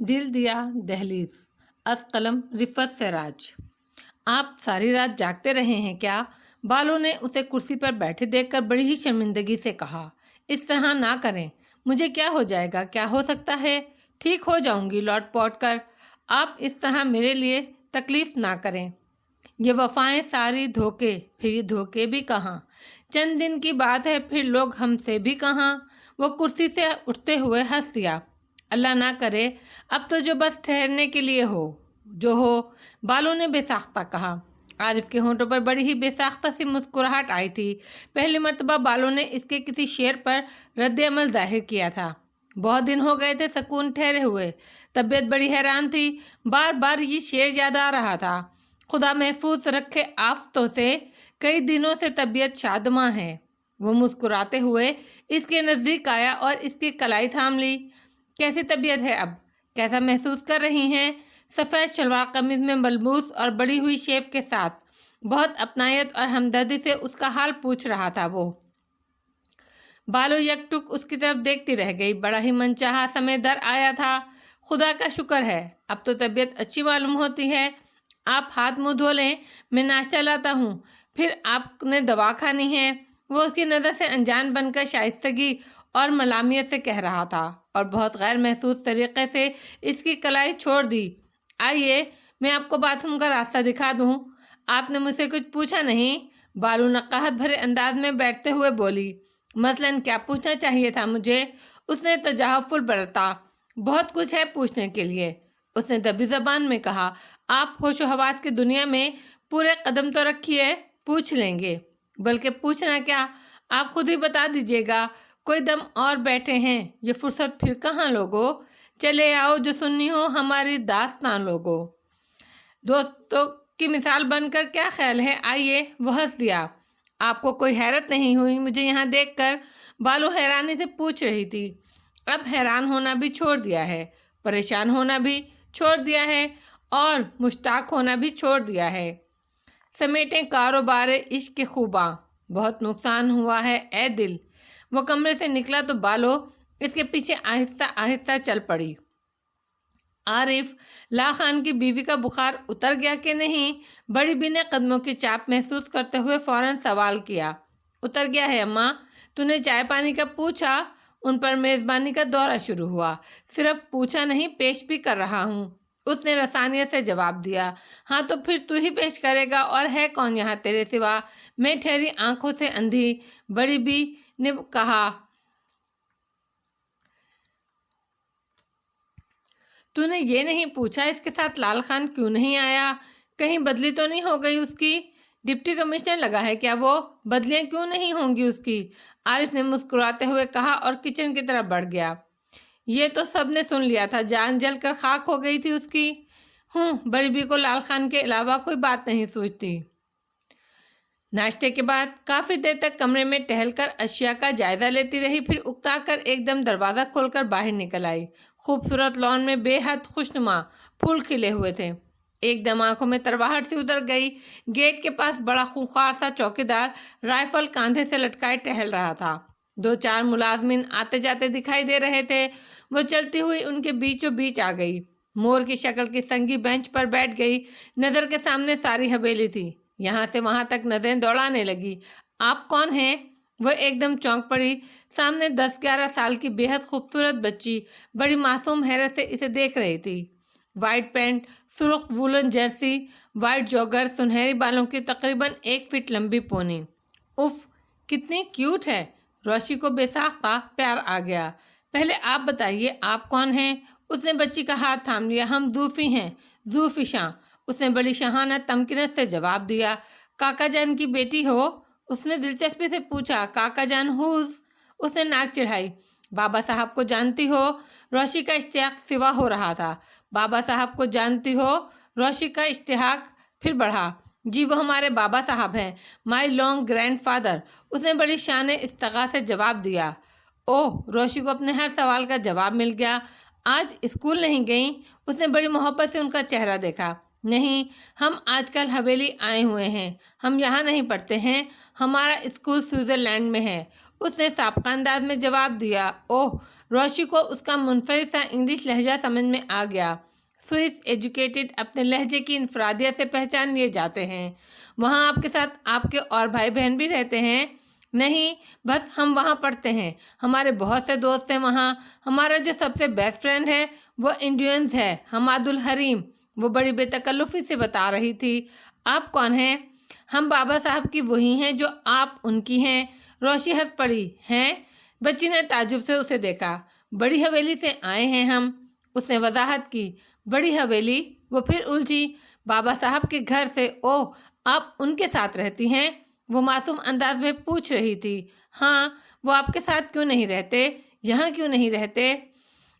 دل دیا دہلیز از قلم رفت سراج۔ آپ ساری رات جاگتے رہے ہیں کیا؟ بالو نے اسے کرسی پر بیٹھے دیکھ کر بڑی ہی شرمندگی سے کہا۔ اس طرح نہ کریں، مجھے کیا ہو جائے گا؟ کیا ہو سکتا ہے؟ ٹھیک ہو جاؤں گی لوٹ پوٹ کر۔ آپ اس طرح میرے لیے تکلیف نہ کریں۔ یہ وفائیں ساری دھوکے، پھر یہ دھوکے بھی کہاں؟ چند دن کی بات ہے، پھر لوگ ہم سے بھی کہاں؟ وہ کرسی سے اٹھتے ہوئے ہنس دیا۔ اللہ نہ کرے اب تو جو بس ٹھہرنے کے لیے ہو، جو ہو، بالو نے بے ساختہ کہا۔ عارف کے ہونٹوں پر بڑی ہی بے ساختہ سی مسکراہٹ آئی تھی۔ پہلی مرتبہ بالو نے اس کے کسی شعر پر رد عمل ظاہر کیا تھا۔ بہت دن ہو گئے تھے سکون ٹھہرے ہوئے، طبیعت بڑی حیران تھی، بار بار یہ شعر یاد آ رہا تھا۔ خدا محفوظ رکھے آفتوں سے، کئی دنوں سے طبیعت شادماں ہے۔ وہ مسکراتے ہوئے اس کے نزدیک آیا اور اس کی کلائی تھام لی۔ کیسی طبیعت ہے اب؟ کیسا محسوس کر رہی ہیں؟ سفید شلوار قمیض میں ملبوس اور بڑی ہوئی شیف کے ساتھ بہت اپنائیت اور ہمدردی سے اس کا حال پوچھ رہا تھا وہ۔ بالو یک ٹک اس کی طرف دیکھتی رہ گئی۔ بڑا ہی من چاہا سمے در آیا تھا۔ خدا کا شکر ہے اب تو طبیعت اچھی معلوم ہوتی ہے۔ آپ ہاتھ منہ دھو لیں، میں ناشتہ لاتا ہوں، پھر آپ نے دوا کھانی ہے۔ وہ اس کی نظر سے انجان بن کر شائستگی اور ملامیت سے کہہ رہا تھا اور بہت غیر محسوس طریقے سے اس کی کلائی چھوڑ دی۔ آئیے میں آپ کو باتھ روم کا راستہ دکھا دوں۔ آپ نے مجھ سے کچھ پوچھا نہیں؟ بالو نقاہت بھرے انداز میں بیٹھتے ہوئے بولی۔ مثلاً کیا پوچھنا چاہیے تھا مجھے؟ اس نے تجاہل برتا۔ بہت کچھ ہے پوچھنے کے لیے، اس نے دبی زبان میں کہا۔ آپ ہوش و حواس کی دنیا میں پورے قدم تو رکھیے، پوچھ لیں گے۔ بلکہ پوچھنا کیا، آپ خود ہی بتا دیجیے گا۔ کوئی دم اور بیٹھے ہیں، یہ فرصت پھر کہاں لوگو؟ چلے آؤ جو سننی ہو ہماری داستان لوگو۔ دوستوں کی مثال بن کر کیا خیال ہے؟ آئیے۔ وہ ہنس دیا۔ آپ کو کوئی حیرت نہیں ہوئی مجھے یہاں دیکھ کر؟ بالو حیرانی سے پوچھ رہی تھی۔ اب حیران ہونا بھی چھوڑ دیا ہے، پریشان ہونا بھی چھوڑ دیا ہے اور مشتاق ہونا بھی چھوڑ دیا ہے۔ سمیٹیں کاروبار عشق کے خوباں، بہت نقصان ہوا ہے اے دل۔ وہ کمرے سے نکلا تو بالو اس کے پیچھے آہستہ آہستہ چل پڑی۔ عارف لا خان کی بیوی کا بخار اتر گیا کہ نہیں؟ بڑی بی نے قدموں کی چاپ محسوس کرتے ہوئے فوراً سوال کیا۔ اتر گیا ہے اماں، تو نے چائے پانی کا پوچھا؟ ان پر میزبانی کا دورہ شروع ہوا۔ صرف پوچھا نہیں، پیش بھی کر رہا ہوں، اس نے رسانیت سے جواب دیا۔ ہاں تو پھر تو ہی پیش کرے گا، اور ہے کون یہاں تیرے سوا؟ میں ٹھہری آنکھوں سے اندھی، بڑی بی نے کہا۔ تو نے یہ نہیں پوچھا اس کے ساتھ لال خان کیوں نہیں آیا؟ کہیں بدلی تو نہیں ہو گئی اس کی؟ ڈپٹی کمشنر لگا ہے کیا وہ؟ بدلیاں کیوں نہیں ہوں گی اس کی؟ عارف نے مسکراتے ہوئے کہا اور کچن کی طرف بڑھ گیا۔ یہ تو سب نے سن لیا تھا، جان جل کر خاک ہو گئی تھی اس کی۔ بڑی بی کو لال خان کے علاوہ کوئی بات نہیں سوچتی۔ ناشتے کے بعد کافی دیر تک کمرے میں ٹہل کر اشیاء کا جائزہ لیتی رہی، پھر اکتا کر ایک دم دروازہ کھول کر باہر نکل آئی۔ خوبصورت لان میں بے حد خوشنما پھول کھلے ہوئے تھے۔ ایک دم آنکھوں میں ترواہٹ سی اتر گئی۔ گیٹ کے پاس بڑا خونخوار سا چوکیدار رائفل کاندھے سے لٹکائے ٹہل رہا تھا۔ دو چار ملازمین آتے جاتے دکھائی دے رہے تھے۔ وہ چلتی ہوئی ان کے بیچوں بیچ آ گئی، مور کی شکل کی سنگی بینچ پر بیٹھ گئی۔ نظر کے سامنے ساری حویلی تھی، یہاں سے وہاں تک نظریں دوڑانے لگی۔ آپ کون ہیں؟ وہ ایک دم چونک پڑی۔ سامنے 10-11 سال کی بے حد خوبصورت بچی بڑی معصوم حیرت سے اسے دیکھ رہی تھی۔ وائٹ پینٹ، سرخ وولن جرسی، وائٹ جوگر، سنہری بالوں کی تقریباً 1 فٹ لمبی پونی۔ اف، کتنی کیوٹ ہے! روشی کو بے ساختہ پیار آ گیا۔ پہلے آپ بتائیے آپ کون ہیں؟ اس نے بچی کا ہاتھ تھام لیا۔ ہم زوفی ہیں، زوفی شاں، اس نے بڑی شاہانہ تمکنت سے جواب دیا۔ کاکا جان کی بیٹی ہو؟ اس نے دلچسپی سے پوچھا۔ کاکا جان ہوز؟ اس نے ناک چڑھائی۔ بابا صاحب کو جانتی ہو؟ روشی کا اشتیاق سوا ہو رہا تھا۔ بابا صاحب کو جانتی ہو؟ روشی کا اشتیاق پھر بڑھا۔ جی وہ ہمارے بابا صاحب ہیں، مائی لانگ گرینڈ فادر، اس نے بڑی شان استغاثہ سے جواب دیا۔ اوہ، روشی کو اپنے ہر سوال کا جواب مل گیا۔ آج اسکول نہیں گئیں؟ اس نے بڑی محبت سے ان کا چہرہ دیکھا۔ نہیں، ہم آج کل حویلی آئے ہوئے ہیں، ہم یہاں نہیں پڑھتے ہیں، ہمارا اسکول سوئٹزرلینڈ میں ہے، اس نے سابقہ انداز میں جواب دیا۔ اوہ، روشی کو اس کا منفرد سا انگلش لہجہ سمجھ میں آ گیا۔ سوئس ایجوکیٹڈ اپنے لہجے کی انفرادیت سے پہچان لیے جاتے ہیں۔ وہاں آپ کے ساتھ آپ کے اور بھائی بہن بھی رہتے ہیں؟ نہیں، بس ہم وہاں پڑھتے ہیں، ہمارے بہت سے دوست ہیں وہاں۔ ہمارا جو سب سے بیسٹ فرینڈ ہے وہ انڈینز ہے، حماد الحریم، وہ بڑی بے تکلفی سے بتا رہی تھی۔ آپ کون ہیں؟ ہم بابا صاحب کی وہی ہیں جو آپ ان کی ہیں۔ روشی ہنس پڑی۔ ہیں؟ بچی نے تعجب سے اسے دیکھا۔ بڑی حویلی سے آئے ہیں ہم، اس نے وضاحت کی۔ بڑی حویلی؟ وہ پھر الجھی۔ بابا صاحب کے گھر سے؟ اوہ، آپ ان کے ساتھ رہتی ہیں؟ وہ معصوم انداز میں پوچھ رہی تھی۔ ہاں، وہ آپ کے ساتھ کیوں نہیں رہتے؟ یہاں کیوں نہیں رہتے؟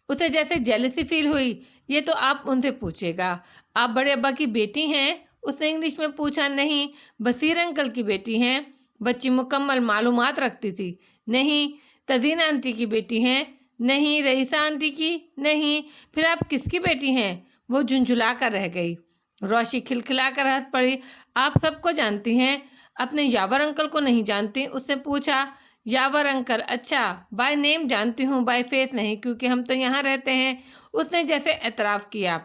اسے جیسے جیلسی فیل ہوئی۔ یہ تو آپ ان سے پوچھے گا۔ آپ بڑے ابا کی بیٹی ہیں؟ اس نے انگلش میں پوچھا۔ نہیں، بصیر انکل کی بیٹی ہیں۔ بچی مکمل معلومات رکھتی تھی۔ نہیں، تزینہ آنٹی کی بیٹی ہیں؟ نہیں، رئیسہ آنٹی کی؟ نہیں، پھر آپ کس کی بیٹی ہیں؟ وہ جھنجھلا کر رہ گئی۔ روشی کھلکھلا کر ہنس پڑی۔ آپ سب کو جانتی ہیں، اپنے یاور انکل کو نہیں جانتی؟ اس نے پوچھا۔ یاور انکل؟ اچھا، بائی نیم جانتی ہوں، بائی فیس نہیں، کیونکہ ہم تو یہاں رہتے ہیں، اس نے جیسے اعتراف کیا۔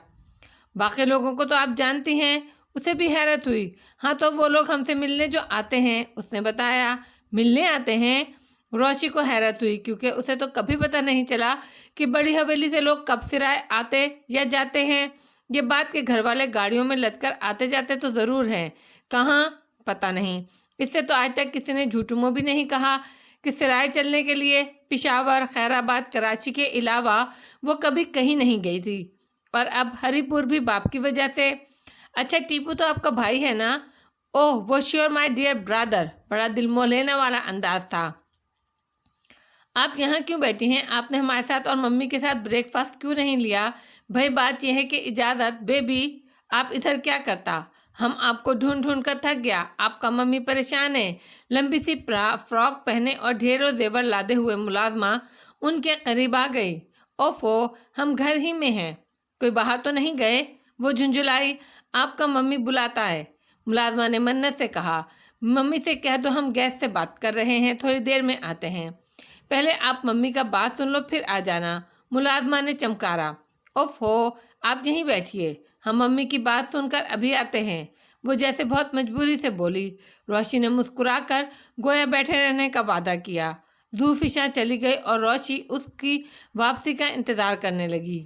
باقی لوگوں کو تو آپ جانتی ہیں؟ اسے بھی حیرت ہوئی۔ ہاں، تو وہ لوگ ہم سے ملنے جو آتے ہیں، اس نے بتایا۔ ملنے آتے ہیں؟ روشی کو حیرت ہوئی، کیونکہ اسے تو کبھی پتہ نہیں چلا کہ بڑی حویلی سے لوگ کب سرائے آتے یا جاتے ہیں۔ یہ بات کہ گھر والے گاڑیوں میں لد کر آتے جاتے تو ضرور ہیں، کہاں پتہ نہیں۔ اس سے تو آج تک کسی نے جھوٹ منہ بھی نہیں کہا کہ سرائے چلنے کے لیے پشاور، خیر آباد، کراچی کے علاوہ وہ کبھی کہیں نہیں گئی تھی۔ اور اب ہری پور بھی باپ کی وجہ سے۔ اچھا، ٹیپو تو آپ کا بھائی ہے نا؟ اوہ، وہ شیور مائی ڈیئر برادر، بڑا دل موہ لینے والا انداز تھا۔ آپ یہاں کیوں بیٹھی ہیں؟ آپ نے ہمارے ساتھ اور ممی کے ساتھ بریک فاسٹ کیوں نہیں لیا؟ بھائی بات یہ ہے کہ اجازت بیبی، آپ ادھر کیا کرتا؟ ہم آپ کو ڈھونڈ ڈھونڈ کر تھک گیا۔ آپ کا ممی پریشان ہے۔ لمبی سی فراک پہنے اور ڈھیروں زیور لادے ہوئے ملازمہ ان کے قریب آ گئی۔ اوفو، ہم گھر ہی میں ہیں، کوئی باہر تو نہیں گئے؟ وہ جھنجھلائی۔ آپ کا ممی بلاتا ہے، ملازمہ نے منت سے کہا۔ ممی سے کہہ دو ہم گیس سے بات کر رہے ہیں، تھوڑی دیر میں آتے ہیں۔ پہلے آپ ممی کا بات سن لو پھر آ جانا، ملازمہ نے چمکارا۔ اوف ہو، آپ یہیں بیٹھیے، ہم ممی کی بات سن کر ابھی آتے ہیں، وہ جیسے بہت مجبوری سے بولی۔ روشی نے مسکرا کر گویا بیٹھے رہنے کا وعدہ کیا۔ ذو فشاں چلی گئی اور روشی اس کی واپسی کا انتظار کرنے لگی۔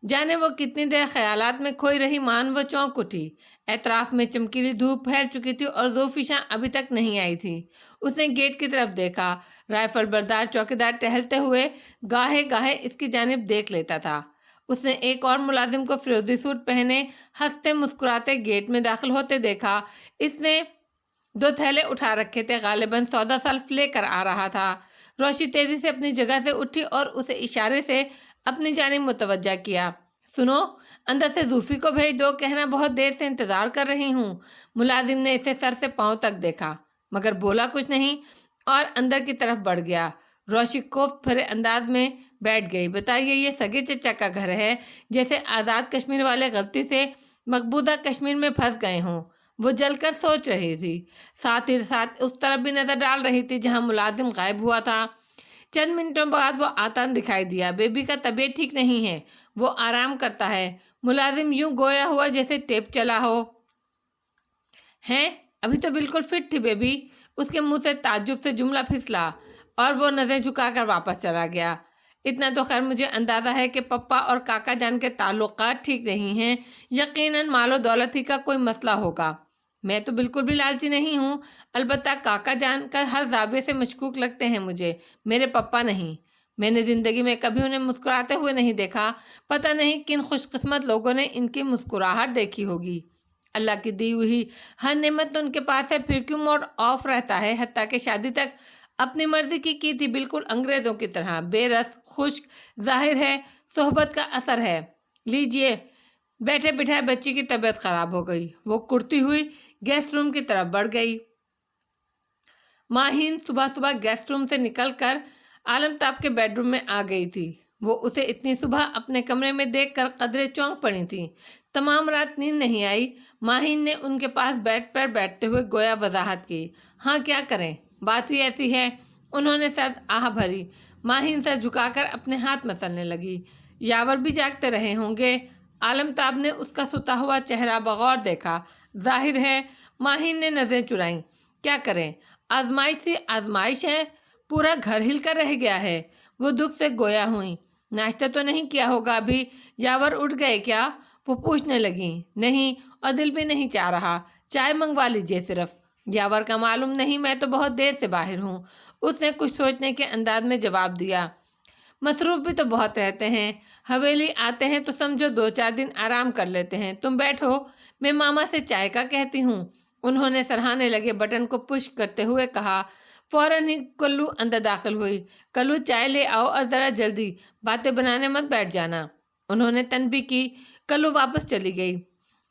جانے وہ کتنی دیر خیالات میں کھوئی رہی، مان وہ چونک اٹھی۔ اطراف میں چمکیلی دھوپ پھیل چکی تھی اور ذو فشاں ابھی تک نہیں آئی تھی۔ اس نے گیٹ کی طرف دیکھا۔ رائفل بردار چوکیدار ٹہلتے ہوئے گاہے گاہے اس کی جانب دیکھ لیتا تھا۔ اس نے ایک اور ملازم کو فیروزی سوٹ پہنے ہنستے مسکراتے گیٹ میں داخل ہوتے دیکھا۔ اس نے 2 تھیلے اٹھا رکھے تھے، غالباً سودا سلف لے کر آ رہا تھا۔ روشی تیزی سے اپنی جگہ سے اٹھی اور اسے اشارے سے اپنی جانب متوجہ کیا۔ سنو، اندر سے زوفی کو بھیج دو، کہنا بہت دیر سے انتظار کر رہی ہوں۔ ملازم نے اسے سر سے پاؤں تک دیکھا مگر بولا کچھ نہیں اور اندر کی طرف بڑھ گیا۔ روشی کوفت بھرے انداز میں بیٹھ گئی۔ بتائیے، یہ سگے چچا کا گھر ہے؟ جیسے آزاد کشمیر والے غلطی سے مقبوضہ کشمیر میں پھنس گئے ہوں، وہ جل کر سوچ رہی تھی، ساتھ ہی ساتھ اس طرف بھی نظر ڈال رہی تھی جہاں ملازم غائب ہوا تھا۔ چند منٹوں بعد وہ آتا دکھائی دیا۔ بیبی کا طبیعت ٹھیک نہیں ہے، وہ آرام کرتا ہے۔ ملازم یوں گویا ہوا جیسے ٹیپ چلا ہو۔ ہیں؟ ابھی تو بالکل فٹ تھی بیبی۔ اس کے منہ سے تعجب سے جملہ پھسلا اور وہ نظریں جھکا کر واپس چلا گیا۔ اتنا تو خیر مجھے اندازہ ہے کہ پپا اور کاکا جان کے تعلقات ٹھیک نہیں ہیں، یقیناً مال و دولت ہی کا کوئی مسئلہ ہوگا۔ میں تو بالکل بھی لالچی نہیں ہوں، البتہ کاکا جان کا ہر زاویے سے مشکوک لگتے ہیں مجھے، میرے پپا نہیں۔ میں نے زندگی میں کبھی انہیں مسکراتے ہوئے نہیں دیکھا، پتہ نہیں کن خوش قسمت لوگوں نے ان کی مسکراہٹ دیکھی ہوگی۔ اللہ کی دی ہوئی ہر نعمت تو ان کے پاس ہے، پھر کیوں موڈ آف رہتا ہے؟ حتیٰ کہ شادی تک اپنی مرضی کی تھی، بالکل انگریزوں کی طرح، بے رس، خشک۔ ظاہر ہے صحبت کا اثر ہے۔ لیجئے، بیٹھے بٹھائے بچی کی طبیعت خراب ہو گئی۔ وہ کرتی ہوئی گیسٹ روم کی طرف بڑھ گئی۔ ماہین صبح صبح گیسٹ روم سے نکل کر عالم تاب کے بیڈ روم میں آ گئی تھی۔ وہ اسے اتنی صبح اپنے کمرے میں دیکھ کر قدرے چونک پڑی تھیں۔ تمام رات نیند نہیں آئی۔ ماہین نے ان کے پاس بیڈ پر بیٹھتے ہوئے گویا وضاحت کی۔ ہاں کیا کریں، بات ہی ایسی ہے۔ انہوں نے سرد آہ بھری۔ ماہین سر جھکا کر اپنے ہاتھ مسلنے لگی۔ یاور بھی جاگتے رہے ہوں گے۔ عالمتاب نے اس کا ستا ہوا چہرہ بغور دیکھا۔ ظاہر ہے۔ ماہین نے نظریں چرائیں۔ کیا کریں، آزمائش سی آزمائش ہے، پورا گھر ہل کر رہ گیا ہے۔ وہ دکھ سے گویا ہوئیں۔ ناشتہ تو نہیں کیا ہوگا ابھی؟ یاور اٹھ گئے کیا؟ وہ پوچھنے لگیں۔ نہیں، اور دل بھی نہیں چاہ رہا، چائے منگوا لیجیے صرف۔ یاور کا معلوم نہیں، میں تو بہت دیر سے باہر ہوں، اس نے کچھ سوچنے کے انداز میں جواب دیا۔ مصروف بھی تو بہت رہتے ہیں، حویلی آتے ہیں تو سمجھو 2-4 دن آرام کر لیتے ہیں۔ تم بیٹھو، میں ماما سے چائے کا کہتی ہوں۔ انہوں نے سرہانے لگے بٹن کو پش کرتے ہوئے کہا۔ فوراً ہی کلو اندر داخل ہوئی۔ کلو چائے لے آؤ اور ذرا جلدی، باتیں بنانے مت بیٹھ جانا۔ انہوں نے تنبیہ کی۔ کلو واپس چلی گئی۔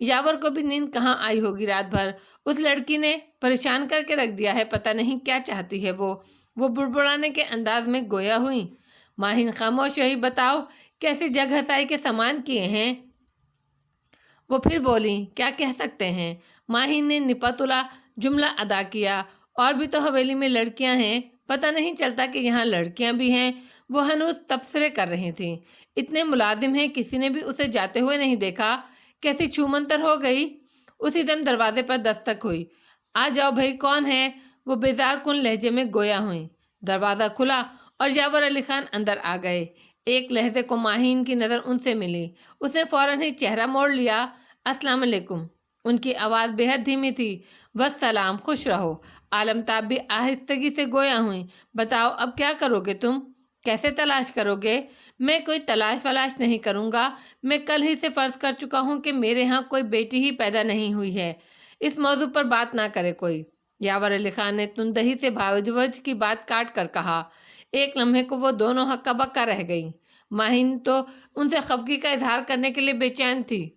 یاور کو بھی نیند کہاں آئی ہوگی رات بھر، اس لڑکی نے پریشان کر کے رکھ دیا ہے، پتہ نہیں کیا چاہتی ہے وہ بڑبڑانے کے انداز میں گویا ہوئی۔ ماہین خاموش رہی۔ بتاؤ کیسی جگ ہسائی کے سامان کیے ہیں؟ وہ پھر بولیں۔ کیا کہہ سکتے ہیں؟ ماہین نے نپتلا جملہ ادا کیا۔ اور بھی تو حویلی میں لڑکیاں ہیں، پتہ نہیں چلتا کہ یہاں لڑکیاں بھی ہیں۔ وہ ہنوز تبصرے کر رہی تھیں۔ اتنے ملازم ہیں، کسی نے بھی اسے جاتے ہوئے نہیں دیکھا، کیسی چھومنتر ہو گئی۔ اسی دم دروازے پر دستک ہوئی۔ آ جاؤ بھائی، کون ہے؟ وہ بیزار کن لہجے میں گویا ہوئیں۔ دروازہ کھلا اور یاور علی خان اندر آ گئے۔ ایک لہجے کو ماہین کی نظر ان سے ملی۔ اس نے فوراً ہی چہرہ موڑ لیا۔ السلام علیکم۔ ان کی آواز بے حد دھیمی تھی۔ والسلام، خوش رہو۔ عالمتاب بھی آہستگی سے گویا ہوئیں۔ بتاؤ اب کیا کرو گے تم؟ کیسے تلاش کرو گے؟ میں کوئی تلاش ولاش نہیں کروں گا۔ میں کل ہی سے فرض کر چکا ہوں کہ میرے ہاں کوئی بیٹی ہی پیدا نہیں ہوئی ہے۔ اس موضوع پر بات نہ کرے کوئی۔ یاور علی خان نے تندہی سے بھاوج کی بات کاٹ کر کہا۔ ایک لمحے کو وہ دونوں ہکا بکا رہ گئیں۔ ماہین تو ان سے خفگی کا اظہار کرنے کے لیے بے چین تھی،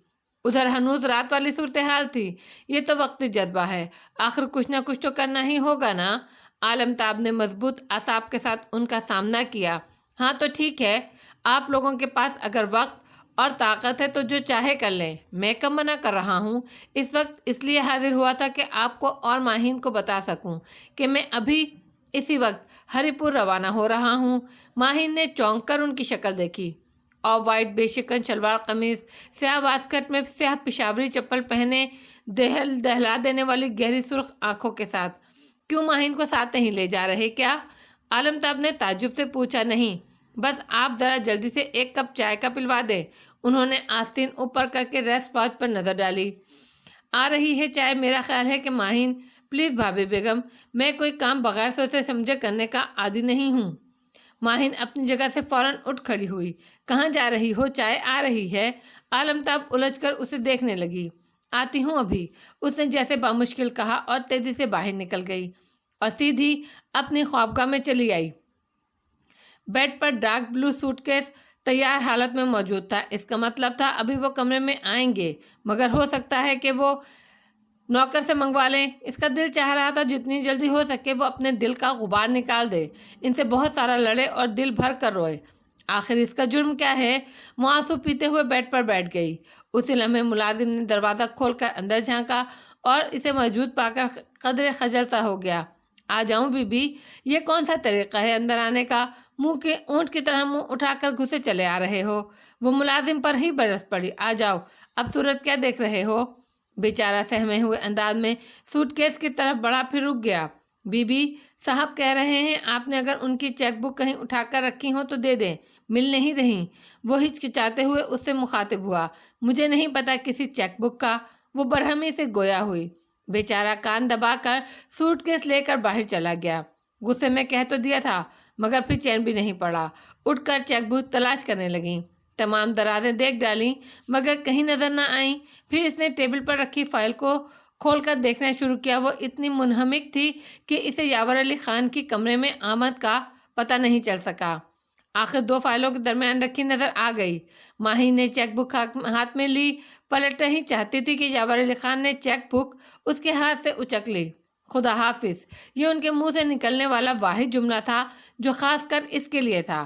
ادھر ہنوز رات والی صورتحال تھی۔ یہ تو وقتی جذبہ ہے، آخر کچھ نہ کچھ تو کرنا ہی ہوگا نا۔ عالمتاب نے مضبوط اعصاب کے ساتھ ان کا سامنا کیا۔ ہاں تو ٹھیک ہے، آپ لوگوں کے پاس اگر وقت اور طاقت ہے تو جو چاہے کر لیں، میں کب منع کر رہا ہوں۔ اس وقت اس لیے حاضر ہوا تھا کہ آپ کو اور ماہین کو بتا سکوں کہ میں ابھی اسی وقت ہری پور روانہ ہو رہا ہوں۔ ماہین نے چونک کر ان کی شکل دیکھی۔ آف وائٹ بے شکن شلوار قمیض، سیاہ واسکٹ میں سیاہ پشاوری چپل پہنے، دہلا دینے والی گہری سرخ آنکھوں کے ساتھ۔ کیوں ماہین کو ساتھ نہیں لے جا رہے کیا؟ عالمتاب نے تعجب سے پوچھا۔ نہیں، بس آپ ذرا جلدی سے ایک کپ چائے کا پلوا دیں۔ انہوں نے آستین اوپر کر کے ریسٹ واچ پر نظر ڈالی۔ آ رہی ہے چائے۔ میرا خیال ہے کہ ماہین، پلیز بھابھی بیگم، میں کوئی کام بغیر سوچے سمجھے کرنے کا عادی نہیں ہوں۔ ماہین اپنی جگہ سے فوراً اٹھ کھڑی ہوئی۔ کہاں جا رہی ہو؟ چائے آ رہی ہے۔ عالمتاب الجھ کر اسے دیکھنے لگی۔ آتی ہوں ابھی، اس نے جیسے بامشکل کہا اور تیزی سے باہر نکل گئی اور سیدھی اپنی خوابگاہ میں چلی آئی۔ بیڈ پر ڈارک بلو سوٹ کیس تیار حالت میں موجود تھا۔ اس کا مطلب تھا ابھی وہ کمرے میں آئیں گے، مگر ہو سکتا ہے کہ وہ نوکر سے منگوا لیں۔ اس کا دل چاہ رہا تھا جتنی جلدی ہو سکے وہ اپنے دل کا غبار نکال دے، ان سے بہت سارا لڑے اور دل بھر کر روئے۔ آخر اس کا جرم کیا ہے؟ وہ آنسو پیتے ہوئے بیڈ پر بیٹھ گئی۔ اسی لمحے ملازم نے دروازہ کھول کر اندر جھانکا اور اسے موجود پا کر قدرے خجل سا ہو گیا۔ آ جاؤں بی بی؟ یہ کون سا طریقہ ہے اندر آنے کا؟ منہ کے اونٹ کی طرح منہ اٹھا کر گھسے چلے آ رہے ہو۔ وہ ملازم پر ہی برس پڑی۔ آ جاؤ، اب صورت کیا دیکھ رہے ہو؟ بیچارہ سہمے ہوئے انداز میں سوٹ کیس کی طرف بڑھا، پھر رک گیا۔ بی بی صاحب کہہ رہے ہیں آپ نے اگر ان کی چیک بک کہیں اٹھا کر رکھی ہو تو دے دیں، مل نہیں رہی۔ وہ ہچکچاتے ہوئے اس سے مخاطب ہوا۔ مجھے نہیں پتا کسی چیک بک کا۔ وہ برہمی سے گویا ہوئی۔ بیچارہ کان دبا کر سوٹ کیس لے کر باہر چلا گیا۔ غصے میں کہہ تو دیا تھا، مگر پھر چین بھی نہیں پڑا۔ اٹھ کر چیک بک تلاش کرنے لگیں۔ تمام درازیں دیکھ ڈالیں مگر کہیں نظر نہ آئیں۔ پھر اس نے ٹیبل پر رکھی فائل کو کھول کر دیکھنا شروع کیا۔ وہ اتنی منہمک تھی کہ اسے یاور علی خان کی کمرے میں آمد کا پتہ نہیں چل سکا۔ آخر 2 فائلوں کے درمیان رکھی نظر آ گئی۔ ماہین نے چیک بک ہاتھ میں لی، پلٹنا ہی چاہتی تھی کہ یاور علی خان نے چیک بک اس کے ہاتھ سے اچک لی۔ خدا حافظ، یہ ان کے منہ سے نکلنے والا واحد جملہ تھا جو خاص کر اس کے لیے تھا۔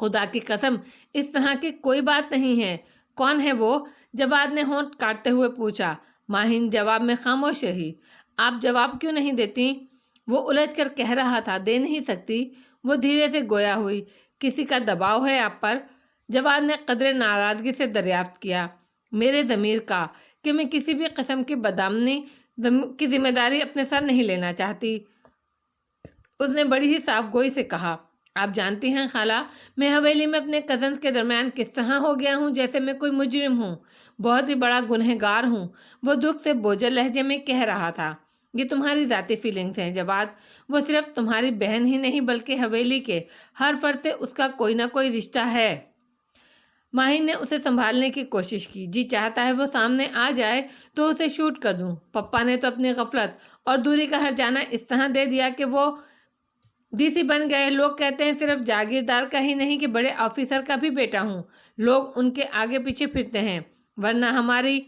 خدا کی قسم اس طرح کی کوئی بات نہیں ہے۔ کون ہے وہ؟ جواد نے ہونٹ کاٹتے ہوئے پوچھا۔ ماہین جواب میں خاموش رہی۔ آپ جواب کیوں نہیں دیتی؟ وہ الجھ کر کہہ رہا تھا دے نہیں سکتی۔ وہ دھیرے سے گویا ہوئی۔ کسی کا دباؤ ہے آپ پر؟ جواد نے قدرے ناراضگی سے دریافت کیا۔ میرے ضمیر کا کہ میں کسی بھی قسم کی بدامنی کی ذمہ داری اپنے سر نہیں لینا چاہتی۔ اس نے بڑی ہی صاف گوئی سے کہا۔ آپ جانتی ہیں خالہ، میں حویلی میں اپنے کزنز کے درمیان کس طرح ہو گیا ہوں جیسے میں کوئی مجرم ہوں، بہت ہی بڑا گنہگار ہوں۔ وہ دکھ سے بوجھل لہجے میں کہہ رہا تھا۔ یہ تمہاری ذاتی فیلنگز ہیں جواد، وہ صرف تمہاری بہن ہی نہیں بلکہ حویلی کے ہر فرد سے اس کا کوئی نہ کوئی رشتہ ہے۔ ماہین نے اسے سنبھالنے کی کوشش کی۔ جی چاہتا ہے وہ سامنے آ جائے تو اسے شوٹ کر دوں۔ پپا نے تو اپنی غفلت اور دوری کا ہرجانہ اس طرح دے دیا کہ وہ ڈی سی بن گئے۔ لوگ کہتے ہیں صرف جاگیردار کا ہی نہیں کہ بڑے آفیسر کا بھی بیٹا ہوں۔ لوگ ان کے آگے پیچھے پھرتے ہیں، ورنہ ہماری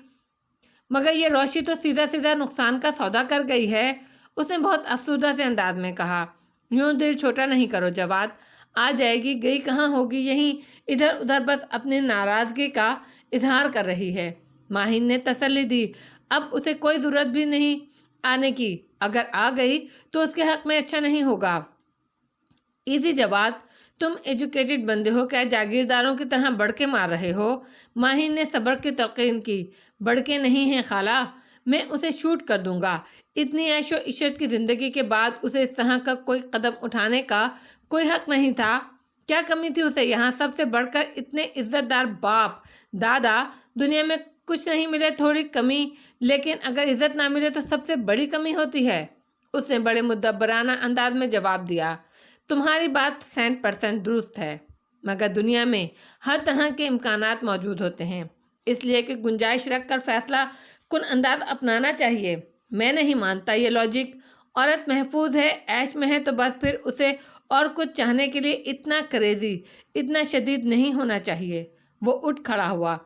مگر یہ روشی تو سیدھا سیدھا نقصان کا سودا کر گئی ہے۔ اس نے بہت افسردہ سے انداز میں کہا۔ یوں دل چھوٹا نہیں کرو جواد، آ جائے گی، گئی کہاں ہوگی، یہیں ادھر ادھر بس اپنی ناراضگی کا اظہار کر رہی ہے۔ ماہین نے تسلی دی۔ اب اسے کوئی ضرورت بھی نہیں آنے کی، اگر آ گئی تو اس کے حق میں اچھا نہیں ہوگا۔ ایزی جواد، تم ایجوکیٹڈ بندے ہو، کیا جاگیرداروں کی طرح بڑکے مار رہے ہو؟ ماہین نے صبر کی تلقین کی۔ بڑکے نہیں ہیں خالہ، میں اسے شوٹ کر دوں گا۔ اتنی عیش و عشرت کی زندگی کے بعد اسے اس طرح کا کوئی قدم اٹھانے کا کوئی حق نہیں تھا۔ کیا کمی تھی اسے یہاں؟ سب سے بڑھ کر اتنے عزت دار باپ دادا، دنیا میں کچھ نہیں ملے تھوڑی کمی، لیکن اگر عزت نہ ملے تو سب سے بڑی کمی ہوتی ہے۔ اس نے بڑے مدبرانہ انداز میں جواب دیا۔ تمہاری بات 100% درست ہے، مگر دنیا میں ہر طرح کے امکانات موجود ہوتے ہیں، اس لیے کہ گنجائش رکھ کر فیصلہ کن انداز اپنانا چاہیے۔ میں نہیں مانتا یہ لاجک۔ عورت محفوظ ہے، عیش میں ہے، تو بس پھر اسے اور کچھ چاہنے کے لیے اتنا کریزی، اتنا شدید نہیں ہونا چاہیے۔ وہ اٹھ کھڑا ہوا۔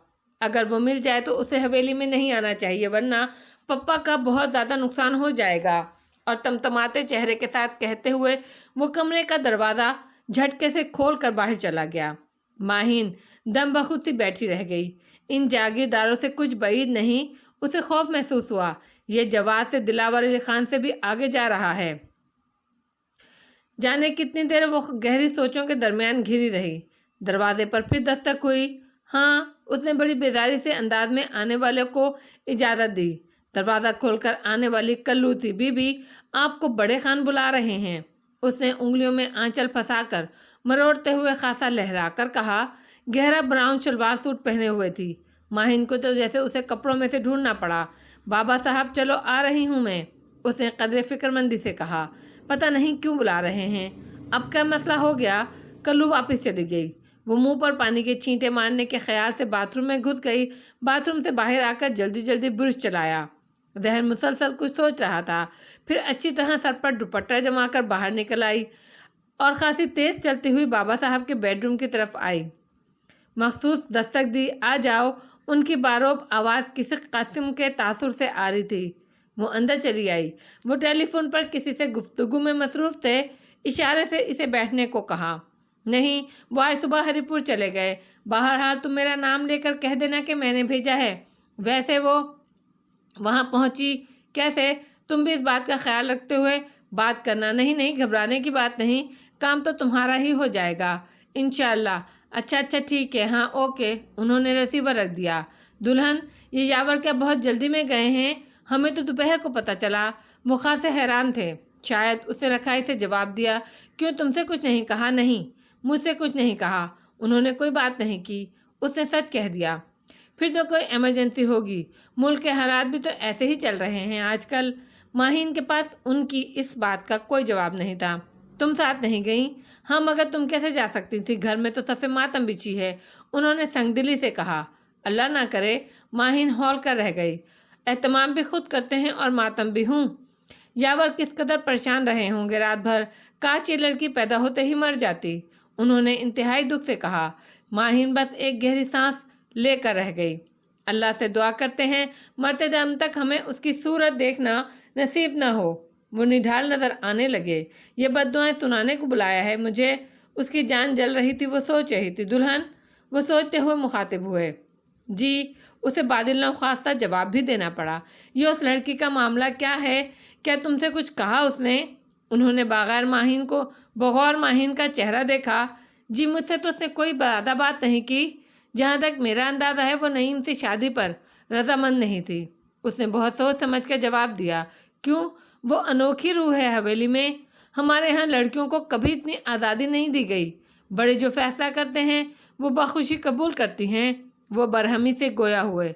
اگر وہ مل جائے تو اسے حویلی میں نہیں آنا چاہیے، ورنہ پپا کا بہت زیادہ نقصان ہو جائے گا۔ اور تمتماتے چہرے کے ساتھ کہتے ہوئے وہ کمرے کا دروازہ جھٹکے سے کھول کر باہر چلا گیا۔ ماہین دم بخود سی بیٹھی رہ گئی۔ ان جاگیرداروں سے کچھ بعید نہیں۔ اسے خوف محسوس ہوا، یہ جواد سے دلاور علی خان سے بھی آگے جا رہا ہے۔ جانے کتنی دیر وہ گہری سوچوں کے درمیان گھری رہی۔ دروازے پر پھر دستک ہوئی۔ ہاں، اس نے بڑی بیزاری سے انداز میں آنے والے کو اجازت دی۔ دروازہ کھول کر آنے والی کلو تھی۔ بی بی، آپ کو بڑے خان بلا رہے ہیں۔ اس نے انگلیوں میں آنچل پھنسا کر مروڑتے ہوئے خاصا لہرا کر کہا۔ گہرا براؤن شلوار سوٹ پہنے ہوئے تھی۔ ماہین کو تو جیسے اسے کپڑوں میں سے ڈھونڈنا پڑا۔ بابا صاحب چلو آ رہی ہوں میں، اس نے قدرے فکر مندی سے کہا۔ پتہ نہیں کیوں بلا رہے ہیں، اب کیا مسئلہ ہو گیا؟ کلو واپس چلی گئی۔ وہ منہ پر پانی کے چھینٹے مارنے کے خیال سے باتھ روم میں گھس گئی۔ باتھ روم سے باہر آ کر جلدی جلدی برش چلایا۔ ذہن مسلسل کچھ سوچ رہا تھا، پھر اچھی طرح سر پر دوپٹہ جما کر باہر نکل آئی اور خاصی تیز چلتی ہوئی بابا صاحب کے بیڈ روم کی طرف آئی۔ مخصوص دستک دی۔ آ جاؤ۔ ان کی باروب آواز کسی قسم کے تاثر سے آ رہی تھی۔ وہ اندر چلی آئی۔ وہ ٹیلی فون پر کسی سے گفتگو میں مصروف تھے۔ اشارے سے اسے بیٹھنے کو کہا۔ نہیں، وہ آج صبح ہری پور چلے گئے۔ بہرحال تم میرا نام لے کر کہہ دینا کہ میں نے بھیجا ہے۔ ویسے وہ وہاں پہنچی کیسے؟ تم بھی اس بات کا خیال رکھتے ہوئے بات کرنا۔ نہیں، گھبرانے کی بات نہیں، کام تو تمہارا ہی ہو جائے گا انشاءاللہ۔ اچھا ٹھیک ہے، ہاں اوکے۔ انہوں نے ریسیور رکھ دیا۔ دلہن، یہ یاور کیا بہت جلدی میں گئے ہیں؟ ہمیں تو دوپہر کو پتہ چلا۔ وہ خاصے حیران تھے۔ شاید اس نے رکھائی سے جواب دیا۔ کیوں، تم سے کچھ نہیں کہا؟ نہیں، مجھ سے کچھ نہیں کہا۔ انہوں نے کوئی بات نہیں کی۔ اس نے سچ کہہ دیا۔ پھر تو کوئی ایمرجنسی ہوگی، ملک کے حالات بھی تو ایسے ہی چل رہے ہیں آج کل۔ ماہین کے پاس ان کی اس بات کا کوئی جواب نہیں تھا۔ تم ساتھ نہیں گئیں؟ ہاں، مگر تم کیسے جا سکتی تھی؟ گھر میں تو صف ماتم بچھی ہے، انہوں نے سنگ دلی سے کہا۔ اللہ نہ کرے، ماہین ہول کر رہ گئی۔ اہتمام بھی خود کرتے ہیں اور ماتم بھی ہوں۔ یاور کس قدر پریشان رہے ہوں گے رات بھر، کاش یہ لڑکی پیدا ہوتے ہی مر جاتی، انہوں نے انتہائی دکھ سے کہا۔ ماہین بس ایک گہری سانس لے کر رہ گئی۔ اللہ سے دعا کرتے ہیں مرتے دم تک ہمیں اس کی صورت دیکھنا نصیب نہ ہو۔ وہ نڈھال نظر آنے لگے۔ یہ بد دعائیں سنانے کو بلایا ہے مجھے؟ اس کی جان جل رہی تھی، وہ سوچ رہی تھی۔ دلہن، وہ سوچتے ہوئے مخاطب ہوئے۔ جی، اسے بادل نخواستہ جواب بھی دینا پڑا۔ یہ اس لڑکی کا معاملہ کیا ہے؟ کیا تم سے کچھ کہا اس نے؟ انہوں نے بغور ماہین کا چہرہ دیکھا۔ جی، مجھ سے تو اس نے کوئی زیادہ بات نہیں کی۔ جہاں تک میرا اندازہ ہے وہ نعیم سے شادی پر رضامند نہیں تھی۔ اس نے بہت سوچ سمجھ کر جواب دیا۔ کیوں؟ وہ انوکھی روح ہے حویلی میں۔ ہمارے ہاں لڑکیوں کو کبھی اتنی آزادی نہیں دی گئی۔ بڑے جو فیصلہ کرتے ہیں وہ بخوشی قبول کرتی ہیں۔ وہ برہمی سے گویا ہوئے۔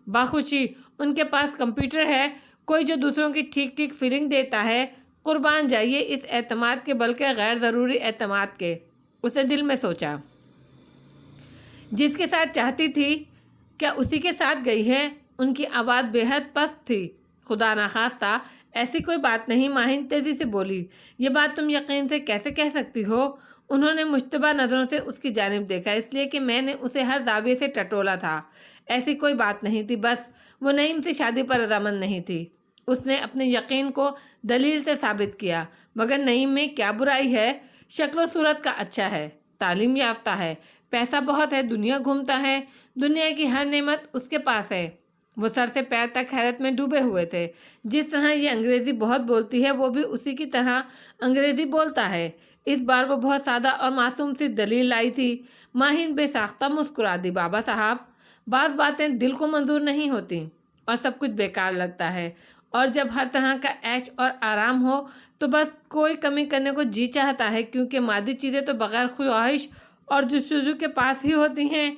بخوشی؟ ان کے پاس کمپیوٹر ہے، کوئی جو دوسروں کی ٹھیک ٹھیک فیلنگ دیتا ہے۔ قربان جائیے اس اعتماد کے، بلکہ غیر ضروری اعتماد کے۔ اس نے دل میں سوچا، جس کے ساتھ چاہتی تھی کیا اسی کے ساتھ گئی ہے؟ ان کی آواز بے حد پست تھی۔ خدا نخواستہ ایسی کوئی بات نہیں، ماہین تیزی سے بولی۔ یہ بات تم یقین سے کیسے کہہ سکتی ہو؟ انہوں نے مشتبہ نظروں سے اس کی جانب دیکھا۔ اس لیے کہ میں نے اسے ہر زاویے سے ٹٹولا تھا۔ ایسی کوئی بات نہیں تھی، بس وہ نعیم سے شادی پر رضامند نہیں تھی۔ اس نے اپنے یقین کو دلیل سے ثابت کیا۔ مگر نعیم میں کیا برائی ہے؟ شکل و صورت کا اچھا ہے، تعلیم یافتہ ہے، پیسہ بہت ہے، دنیا گھومتا ہے، دنیا کی ہر نعمت اس کے پاس ہے۔ وہ سر سے پیر تک حیرت میں ڈوبے ہوئے تھے۔ جس طرح یہ انگریزی بہت بولتی ہے وہ بھی اسی کی طرح انگریزی بولتا ہے۔ اس بار وہ بہت سادہ اور معصوم سی دلیل لائی تھی۔ ماہین بے ساختہ مسکرا دی۔ بابا صاحب، بعض باتیں دل کو منظور نہیں ہوتی اور سب کچھ بیکار لگتا ہے، اور جب ہر طرح کا عیش اور آرام ہو تو بس کوئی کمی کرنے کو جی چاہتا ہے، کیونکہ مادی چیزیں تو بغیر خواہش اور جستجو کے پاس ہی ہوتی ہیں۔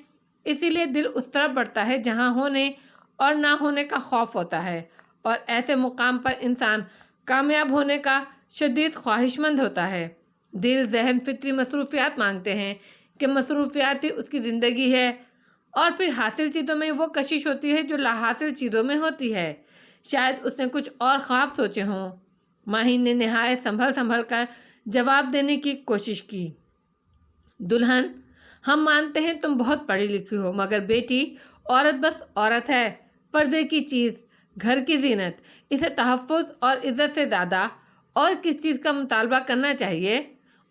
اسی لیے دل اس طرف بڑھتا ہے جہاں ہونے اور نہ ہونے کا خوف ہوتا ہے، اور ایسے مقام پر انسان کامیاب ہونے کا شدید خواہش مند ہوتا ہے۔ دل، ذہن فطری مصروفیات مانگتے ہیں کہ مصروفیات ہی اس کی زندگی ہے، اور پھر حاصل چیزوں میں وہ کشش ہوتی ہے جو لا حاصل چیزوں میں ہوتی ہے۔ شاید اس نے کچھ اور خواب سوچے ہوں۔ ماہین نے نہایت سنبھل کر جواب دینے کی کوشش کی۔ دلہن، ہم مانتے ہیں تم بہت پڑھی لکھی ہو، مگر بیٹی، عورت بس عورت ہے، پردے کی چیز، گھر کی زینت۔ اسے تحفظ اور عزت سے زیادہ اور کس چیز کا مطالبہ کرنا چاہیے؟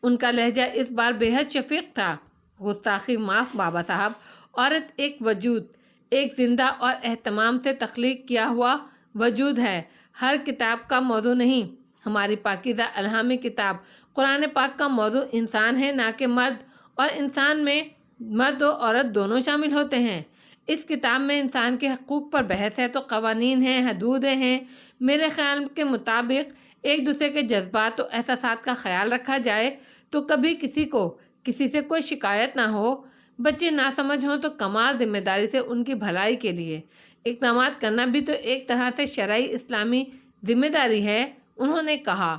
ان کا لہجہ اس بار بے حد شفیق تھا۔ گستاخی معاف بابا صاحب، عورت ایک وجود، ایک زندہ اور اہتمام سے تخلیق کیا ہوا وجود ہے، ہر کتاب کا موضوع نہیں۔ ہماری پاکیزہ الہامی کتاب قرآن پاک کا موضوع انسان ہے، نہ کہ مرد، اور انسان میں مرد و عورت دونوں شامل ہوتے ہیں۔ اس کتاب میں انسان کے حقوق پر بحث ہے تو قوانین ہیں، حدودیں ہیں۔ میرے خیال کے مطابق ایک دوسرے کے جذبات و احساسات کا خیال رکھا جائے تو کبھی کسی سے کوئی شکایت نہ ہو۔ بچے ناسمجھ ہوں تو کمال ذمہ داری سے ان کی بھلائی کے لیے اقدامات کرنا بھی تو ایک طرح سے شرعی اسلامی ذمہ داری ہے، انہوں نے کہا۔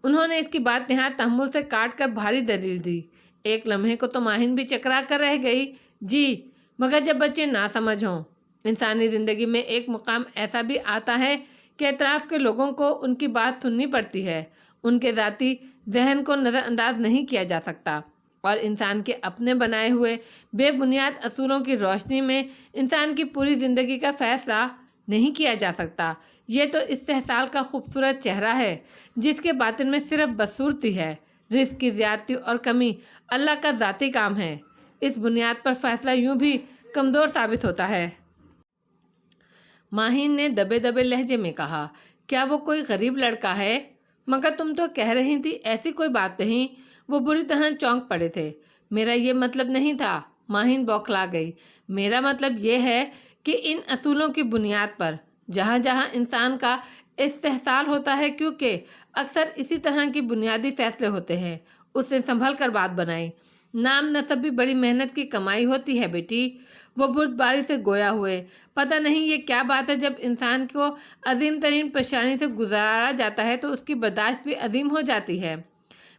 انہوں نے اس کی بات نہایت تحمل سے کاٹ کر بھاری دلیل دی۔ ایک لمحے کو تو ماہین بھی چکرا کر رہ گئی۔ جی، مگر جب بچے ناسمجھ ہوں۔ انسانی زندگی میں ایک مقام ایسا بھی آتا ہے کہ اطراف کے لوگوں کو ان کی بات سننی پڑتی ہے، ان کے ذاتی ذہن کو نظر انداز نہیں کیا جا سکتا، اور انسان کے اپنے بنائے ہوئے بے بنیاد اصولوں کی روشنی میں انسان کی پوری زندگی کا فیصلہ نہیں کیا جا سکتا۔ یہ تو استحصال کا خوبصورت چہرہ ہے جس کے باطن میں صرف بدصورتی ہے۔ رزق کی زیادتی اور کمی اللہ کا ذاتی کام ہے۔ اس بنیاد پر فیصلہ یوں بھی کمزور ثابت ہوتا ہے۔ ماہین نے دبے دبے لہجے میں کہا، کیا وہ کوئی غریب لڑکا ہے؟ مگر تم تو کہہ رہی تھی ایسی کوئی بات نہیں۔ وہ بری طرح چونک پڑے تھے۔ میرا یہ مطلب نہیں تھا۔ ماہین بوکھلا گئی۔ میرا مطلب یہ ہے کہ ان اصولوں کی بنیاد پر جہاں جہاں انسان کا استحصال ہوتا ہے، کیونکہ اکثر اسی طرح کی بنیادی فیصلے ہوتے ہیں۔ اس نے سنبھل کر بات بنائی۔ نام نسب بھی بڑی محنت کی کمائی ہوتی ہے بیٹی۔ وہ بردباری سے گویا ہوئے۔ پتہ نہیں یہ کیا بات ہے، جب انسان کو عظیم ترین پریشانی سے گزارا جاتا ہے تو اس کی برداشت بھی عظیم ہو جاتی ہے۔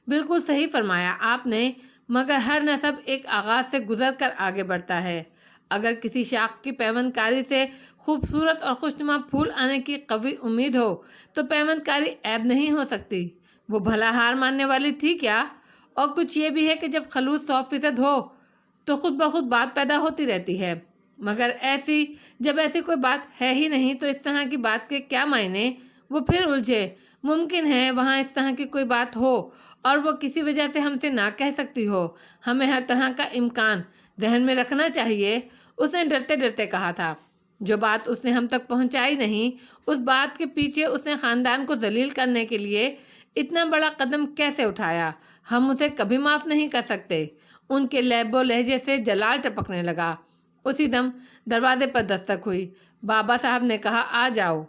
بالکل صحیح فرمایا آپ نے، مگر ہر نسب ایک آغاز سے گزر کر آگے بڑھتا ہے۔ اگر کسی شاخ کی پیوند کاری سے خوبصورت اور خوشنما پھول آنے کی قوی امید ہو تو پیوند کاری عیب نہیں ہو سکتی۔ وہ بھلا ہار ماننے والی تھی کیا؟ اور کچھ یہ بھی ہے کہ جب خلوص 100% ہو تو خود بخود بات پیدا ہوتی رہتی ہے، مگر جب ایسی کوئی بات ہے ہی نہیں تو اس طرح کی بات کے کیا معنی؟ وہ پھر الجھے۔ ممکن ہے وہاں اس طرح کی کوئی بات ہو اور وہ کسی وجہ سے ہم سے نہ کہہ سکتی ہو؟ ہمیں ہر طرح کا امکان ذہن میں رکھنا چاہیے، اس نے ڈرتے ڈرتے کہا تھا۔ جو بات اس نے ہم تک پہنچائی نہیں، اس بات کے پیچھے اس نے خاندان کو ذلیل کرنے کے لیے اتنا بڑا قدم کیسے اٹھایا؟ ہم اسے کبھی معاف نہیں کر سکتے۔ ان کے لہب و لہجے سے جلال ٹپکنے لگا۔ اسی دم دروازے پر دستک ہوئی۔ بابا صاحب نے کہا، آ جاؤ۔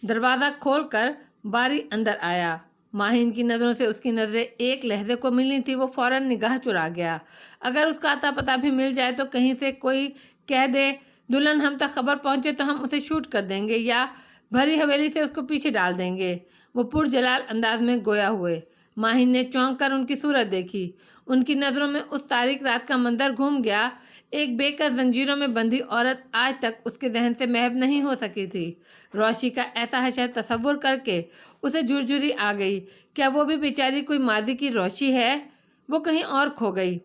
دروازہ کھول کر باری اندر آیا۔ ماہین کی نظروں سے اس کی نظریں ایک لحظے کو ملی تھی۔ وہ فوراً نگاہ چرا گیا۔ اگر اس کا اتا پتہ بھی مل جائے تو کہیں سے کوئی کہہ دے دلہن ہم تک خبر پہنچے تو ہم اسے شوٹ کر دیں گے یا بھری حویلی سے اس کو پیچھے ڈال دیں گے۔ وہ پرجلال انداز میں گویا ہوئے۔ ماہین نے چونک کر ان کی صورت دیکھی۔ ان کی نظروں میں اس تاریک رات کا منظر گھوم گیا۔ ایک بے کس زنجیروں میں بندھی عورت آج تک اس کے ذہن سے محو نہیں ہو سکی تھی۔ روشی کا ایسا حشر تصور کر کے اسے جھرجھری آ گئی۔ کیا وہ بھی بیچاری کوئی ماضی کی روشی ہے؟ وہ کہیں اور کھو گئی۔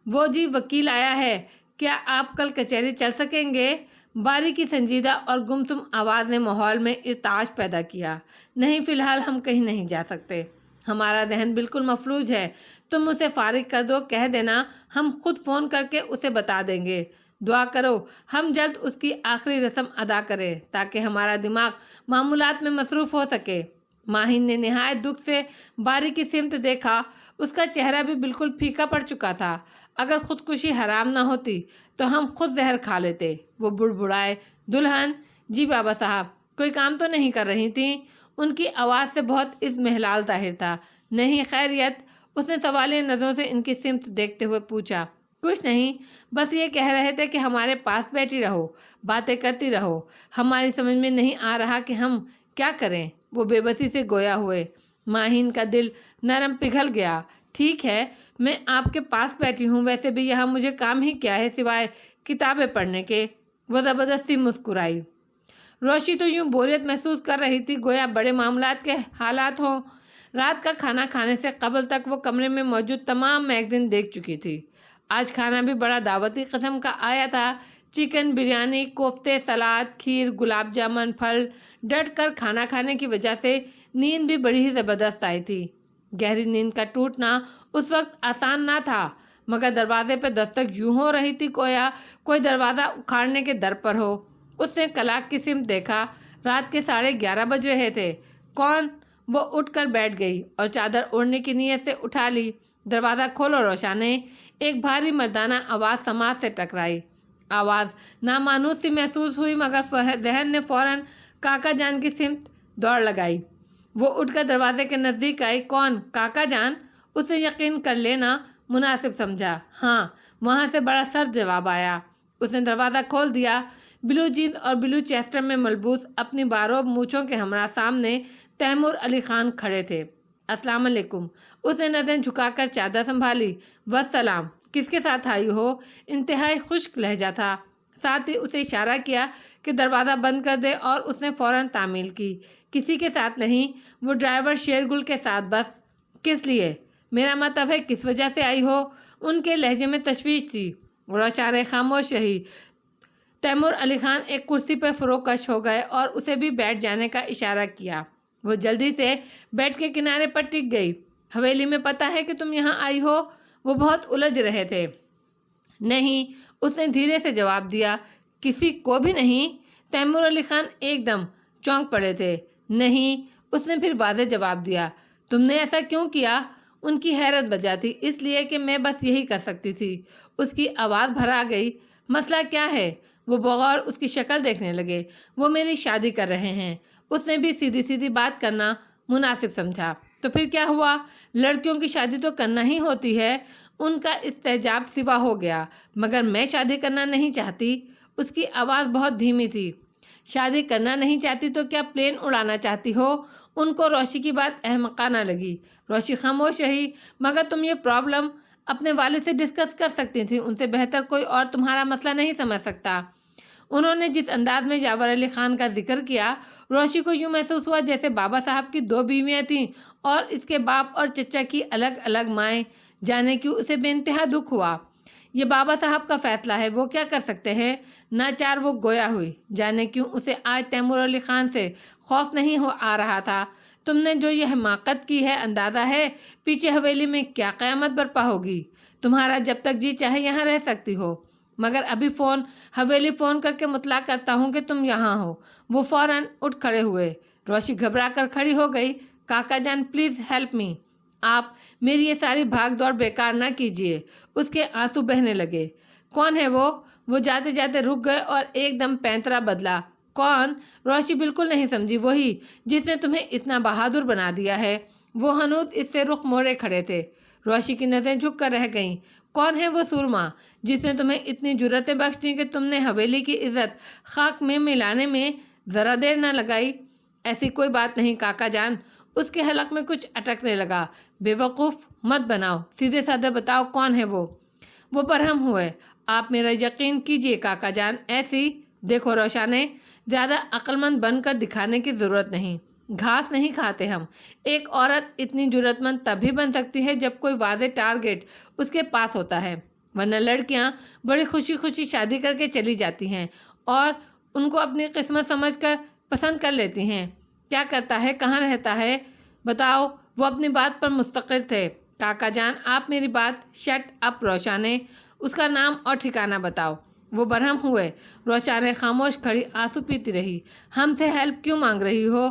وہ جی وکیل آیا ہے، کیا آپ کل کچہری چل سکیں گے؟ باری کی سنجیدہ اور گمسم آواز نے ماحول میں ارتعاش پیدا کیا۔ نہیں، فی الحال ہم کہیں نہیں جا سکتے۔ ہمارا ذہن بالکل مفلوج ہے۔ تم اسے فارغ کر دو، کہہ دینا ہم خود فون کر کے اسے بتا دیں گے۔ دعا کرو ہم جلد اس کی آخری رسم ادا کریں تاکہ ہمارا دماغ معمولات میں مصروف ہو سکے۔ ماہین نے نہایت دکھ سے باری کی سمت دیکھا۔ اس کا چہرہ بھی بالکل پھیکا پڑ چکا تھا۔ اگر خودکشی حرام نہ ہوتی تو ہم خود زہر کھا لیتے۔ وہ بڑبڑائے، دلہن؟ جی بابا صاحب، کوئی کام تو نہیں کر رہی تھیں؟ ان کی آواز سے بہت اضمحلال ظاہر تھا۔ نہیں، خیریت؟ اس نے سوالیہ نظروں سے ان کی سمت دیکھتے ہوئے پوچھا۔ کچھ نہیں، بس یہ کہہ رہے تھے کہ ہمارے پاس بیٹھی رہو، باتیں کرتی رہو۔ ہماری سمجھ میں نہیں آ رہا کہ ہم کیا کریں۔ وہ بے بسی سے گویا ہوئے۔ ماہین کا دل نرم پگھل گیا۔ ٹھیک ہے، میں آپ کے پاس بیٹھی ہوں، ویسے بھی یہاں مجھے کام ہی کیا ہے سوائے کتابیں پڑھنے کے۔ وہ زبردستی مسکرائی۔ روشی تو یوں بوریت محسوس کر رہی تھی گویا بڑے معاملات کے حالات ہوں۔ رات کا کھانا کھانے سے قبل تک وہ کمرے میں موجود تمام میگزین دیکھ چکی تھی۔ آج کھانا بھی بڑا دعوتی قسم کا آیا تھا۔ چکن، بریانی، کوفتے، سلاد، کھیر، گلاب جامن، پھل۔ ڈٹ کر کھانا کھانے کی وجہ سے نیند بھی بڑی ہی زبردست آئی تھی۔ گہری نیند کا ٹوٹنا اس وقت آسان نہ تھا، مگر دروازے پہ دستک یوں ہو رہی تھی گویا کوئی دروازہ اکھاڑنے کے در پر ہو۔ اس نے کلاک کی سمت دیکھا۔ رات کے 11:30 بج رہے تھے۔ کون؟ وہ اٹھ کر بیٹھ گئی اور چادر اوڑھنے کی نیت سے اٹھا لی۔ دروازہ کھولو روشانے، ایک بھاری مردانہ آواز سماعت سے ٹکرائی۔ آواز نامانوس سی محسوس ہوئی مگر ذہن نے فوراً کاکا جان کی سمت دوڑ لگائی۔ وہ اٹھ کر دروازے کے نزدیک آئی۔ کون؟ کاکا جان؟ اسے یقین کر لینا مناسب سمجھا۔ ہاں، وہاں سے بڑا سرد جواب آیا۔ اس نے دروازہ کھول دیا۔ بلو جیند اور بلو چیسٹر میں ملبوس اپنی باروب مونچھوں کے ہمراہ سامنے تیمور علی خان کھڑے تھے۔ السلام علیکم۔ اس نے نظریں جھکا کر چادر سنبھالی۔ والسلام۔ کس کے ساتھ آئی ہو؟ انتہائی خشک لہجہ تھا۔ ساتھ ہی اسے اشارہ کیا کہ دروازہ بند کر دے اور اس نے فوراً تعمیل کی۔ کسی کے ساتھ نہیں، وہ ڈرائیور شیرگل کے ساتھ بس۔ کس لیے؟ میرا مطلب ہے کس وجہ سے آئی ہو؟ ان کے لہجے میں تشویش تھی۔ روشانے خاموش رہی۔ تیمور علی خان ایک کرسی پہ فروکش ہو گئے اور اسے بھی بیٹھ جانے کا اشارہ کیا۔ وہ جلدی سے بیڈ کے کنارے پر ٹک گئی۔ حویلی میں پتہ ہے کہ تم یہاں آئی ہو؟ وہ بہت الجھ رہے تھے۔ نہیں، اس نے دھیرے سے جواب دیا۔ کسی کو بھی نہیں؟ تیمور علی خان ایک دم چونک پڑے تھے۔ نہیں، اس نے پھر واضح جواب دیا۔ تم نے ایسا کیوں کیا؟ ان کی حیرت بجا تھی۔ اس لیے کہ میں بس یہی کر سکتی تھی۔ اس کی آواز بھرا گئی۔ مسئلہ کیا ہے؟ وہ بغور اس کی شکل دیکھنے لگے۔ وہ میری شادی کر رہے ہیں۔ اس نے بھی سیدھی سیدھی بات کرنا مناسب سمجھا۔ تو پھر کیا ہوا؟ لڑکیوں کی شادی تو کرنا ہی ہوتی ہے۔ ان کا استحجاب سوا ہو گیا۔ مگر میں شادی کرنا نہیں چاہتی۔ اس کی آواز بہت دھیمی تھی۔ شادی کرنا نہیں چاہتی تو کیا پلین اڑانا چاہتی ہو؟ ان کو روشی کی بات احمقانہ لگی۔ روشی خاموش رہی۔ مگر تم یہ پرابلم اپنے والد سے ڈسکس کر سکتی تھی۔ ان سے بہتر کوئی اور تمہارا مسئلہ نہیں سمجھ سکتا۔ انہوں نے جس انداز میں جاور علی خان کا ذکر کیا، روشی کو یوں محسوس ہوا جیسے بابا صاحب کی 2 بیویاں تھیں اور اس کے باپ اور چچا کی الگ الگ مائیں۔ جانے کیوں اسے بے انتہا دکھ ہوا۔ یہ بابا صاحب کا فیصلہ ہے، وہ کیا کر سکتے ہیں؟ ناچار وہ گویا ہوئی۔ جانے کیوں اسے آج تیمور علی خان سے خوف نہیں آ رہا تھا۔ تم نے جو یہ حماقت کی ہے، اندازہ ہے پیچھے حویلی میں کیا قیامت برپا ہوگی؟ تمہارا جب تک جی چاہے یہاں رہ سکتی ہو، مگر ابھی حویلی فون کر کے مطلع کرتا ہوں کہ تم یہاں ہو۔ وہ فوراً اٹھ کھڑے ہوئے۔ روشی گھبرا کر کھڑی ہو گئی۔ کاکا جان پلیز ہیلپ می، آپ میری یہ ساری بھاگ دوڑ بیکار نہ کیجیے۔ اس کے آنسو بہنے لگے۔ کون ہے وہ جاتے جاتے رک گئے اور ایک دم پینترا بدلا۔ کون؟ روشی بالکل نہیں سمجھی۔ وہی جس نے تمہیں اتنا بہادر بنا دیا ہے۔ وہ ہنوز اس سے رخ موڑے کھڑے تھے۔ روشی کی نظریں جھک کر رہ گئیں۔ کون ہے وہ سورما جس نے تمہیں اتنی جرأتیں بخش دیں کہ تم نے حویلی کی عزت خاک میں ملانے میں ذرا دیر نہ لگائی؟ ایسی کوئی بات نہیں کاکا جان۔ اس کے حلق میں کچھ اٹکنے لگا۔ بے وقوف مت بناؤ، سیدھے سادھے بتاؤ کون ہے وہ برہم ہوئے۔ آپ میرا یقین کیجئے کاکا جان، ایسی دیکھو روشانے، زیادہ عقل مند بن کر دکھانے کی ضرورت نہیں۔ گھاس نہیں کھاتے ہم۔ ایک عورت اتنی جرأت مند تبھی بن سکتی ہے جب کوئی واضح ٹارگٹ اس کے پاس ہوتا ہے، ورنہ لڑکیاں بڑی خوشی خوشی شادی کر کے چلی جاتی ہیں اور ان کو اپنی قسمت سمجھ کر پسند کر لیتی ہیں۔ کیا کرتا ہے، کہاں رہتا ہے، بتاؤ؟ وہ اپنی بات پر مستقل تھے۔ کاکا جان آپ میری بات شٹ اپ روشانے، اس کا نام اور ٹھکانہ بتاؤ۔ وہ برہم ہوئے۔ روشانے خاموش کھڑی آنسو پیتی رہی۔ ہم سے ہیلپ کیوں مانگ رہی ہو؟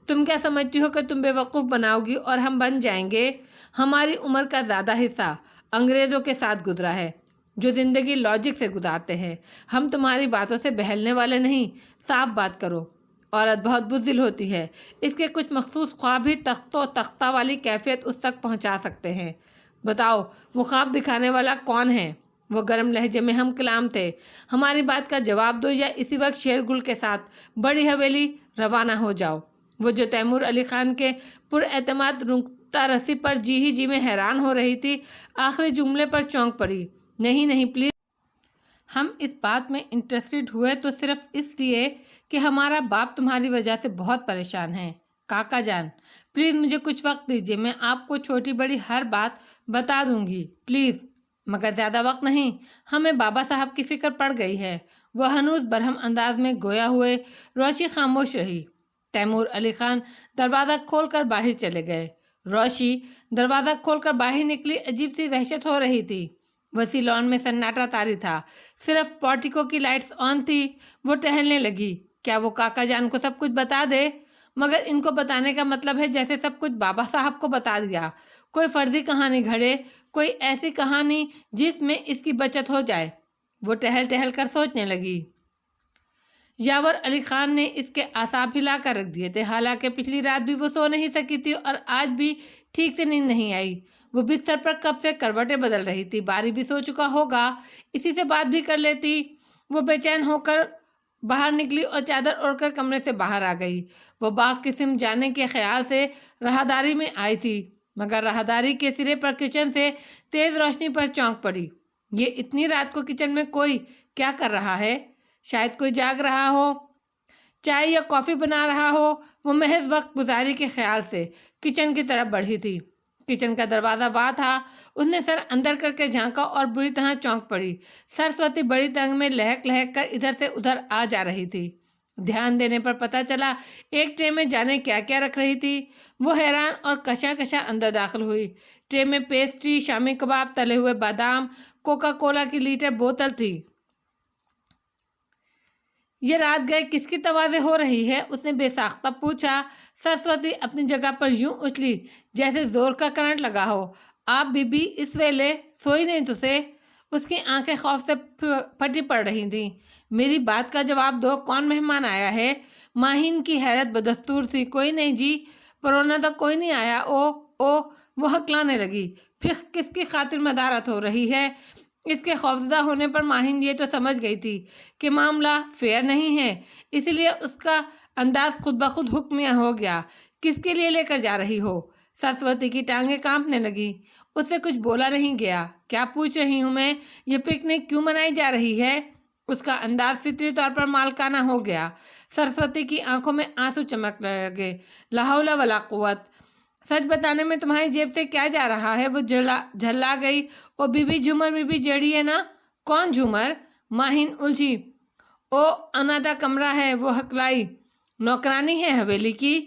تم کیا سمجھتی ہو کہ تم بے وقوف بناؤ گی اور ہم بن جائیں گے؟ ہماری عمر کا زیادہ حصہ انگریزوں کے ساتھ گزرا ہے جو زندگی لاجک سے گزارتے ہیں۔ ہم تمہاری باتوں سے بہلنے والے نہیں۔ صاف بات کرو۔ عورت بہت بزدل ہوتی ہے، اس کے کچھ مخصوص خواب ہی تخت و تختہ والی کیفیت اس تک پہنچا سکتے ہیں۔ بتاؤ وہ خواب دکھانے والا کون ہے؟ وہ گرم لہجے میں ہم کلام تھے۔ ہماری بات کا جواب دو یا اسی وقت شیرگل کے ساتھ بڑی حویلی روانہ ہو جاؤ۔ وہ جو تیمور علی خان کے پر اعتماد رکتا رسی پر جی ہی جی میں حیران ہو رہی تھی، آخری جملے پر چونک پڑی۔ نہیں پلیز، ہم اس بات میں انٹرسٹڈ ہوئے تو صرف اس لیے کہ ہمارا باپ تمہاری وجہ سے بہت پریشان ہے۔ کاکا جان پلیز مجھے کچھ وقت دیجیے، میں آپ کو چھوٹی بڑی ہر بات بتا دوں گی پلیز، مگر زیادہ وقت نہیں، ہمیں بابا صاحب کی فکر پڑ گئی ہے۔ وہ ہنوز برہم انداز میں گویا ہوئے۔ روشی خاموش رہی۔ تیمور علی خان دروازہ کھول کر باہر چلے گئے۔ روشی دروازہ کھول کر باہر نکلی۔ عجیب سی وحشت ہو رہی تھی۔ وسیع لان میں سناٹا طاری تھا، صرف پورٹیکو کی لائٹس آن تھی۔ وہ ٹہلنے لگی۔ کیا وہ کاکا جان کو سب کچھ بتا دے؟ مگر ان کو بتانے کا مطلب ہے جیسے سب کچھ بابا صاحب کو بتا دیا۔ کوئی فرضی کہانی گھڑے، کوئی ایسی کہانی جس میں اس کی بچت ہو جائے۔ وہ ٹہل ٹہل کر سوچنے لگی۔ یاور علی خان نے اس کے اعصاب ہلا کر رکھ دیے تھے، حالانکہ پچھلی رات بھی وہ سو نہیں سکی تھی اور آج بھی ٹھیک سے نیند نہیں آئی۔ وہ بستر پر کب سے کروٹیں بدل رہی تھی۔ باری بھی سو چکا ہوگا، اسی سے بات بھی کر لیتی۔ وہ بے چین ہو کر باہر نکلی اور چادر اوڑھ کر کمرے سے باہر آ گئی۔ وہ باغ کی سمت جانے کے خیال سے راہداری میں آئی تھی، مگر راہداری کے سرے پر کچن سے تیز روشنی پر چونک پڑی۔ یہ اتنی رات کو کچن میں کوئی کیا کر رہا ہے؟ شاید کوئی جاگ رہا ہو، چائے یا کافی بنا رہا ہو۔ وہ محض وقت گزاری کے خیال سے کچن کی طرف بڑھی تھی۔ کچن کا دروازہ وا تھا۔ اس نے سر اندر کر کے جھانکا اور بری طرح چونک پڑی۔ سرسوتی بڑی تنگ میں لہک لہک کر ادھر سے ادھر آ جا رہی تھی۔ دھیان دینے پر پتہ چلا ایک ٹرے میں جانے کیا کیا رکھ رہی تھی۔ وہ حیران اور کشاں کشاں اندر داخل ہوئی۔ ٹرے میں پیسٹری، شامی کباب، تلے ہوئے بادام، کوکا کولا کی لیٹر بوتل تھی۔ یہ رات گئے کس کی تواضع ہو رہی ہے؟ اس نے بے ساختہ پوچھا۔ سرسوتی اپنی جگہ پر یوں اچھلی جیسے زور کا کرنٹ لگا ہو۔ آپ بی بی اس ویلے سوئی نہیں تسے؟ اس کی آنکھیں خوف سے پھٹی پڑ رہی تھیں۔ میری بات کا جواب دو، کون مہمان آیا ہے؟ ماہین کی حیرت بدستور تھی۔ کوئی نہیں جی، پرونا تو کوئی نہیں آیا۔ او وہ ہکلانے لگی۔ پھر کس کی خاطر مدارت ہو رہی ہے؟ اس کے خوفزدہ ہونے پر ماہین یہ تو سمجھ گئی تھی کہ معاملہ فیئر نہیں ہے، اسی لیے اس کا انداز خود بخود حکمیہ ہو گیا۔ کس کے لیے لے کر جا رہی ہو؟ سرسوتی کی ٹانگیں کانپنے لگی۔ اس سے کچھ بولا نہیں گیا۔ کیا پوچھ رہی ہوں میں؟ یہ پکنک کیوں منائی جا رہی ہے؟ اس کا انداز فطری طور پر مالکانہ ہو گیا۔ سرسوتی کی آنکھوں میں آنسو چمک لگے۔ لا حول ولا قوت، سچ بتانے میں تمہاری جیب سے کیا جا رہا ہے؟ وہ جھلا گئی۔ او بی بی، جھومر بی بی جیڑی ہے نا؟ کون جھومر؟ ماہین الجھی۔ او انادا کمرہ ہے، وہ ہکلائی۔ نوکرانی ہے حویلی کی؟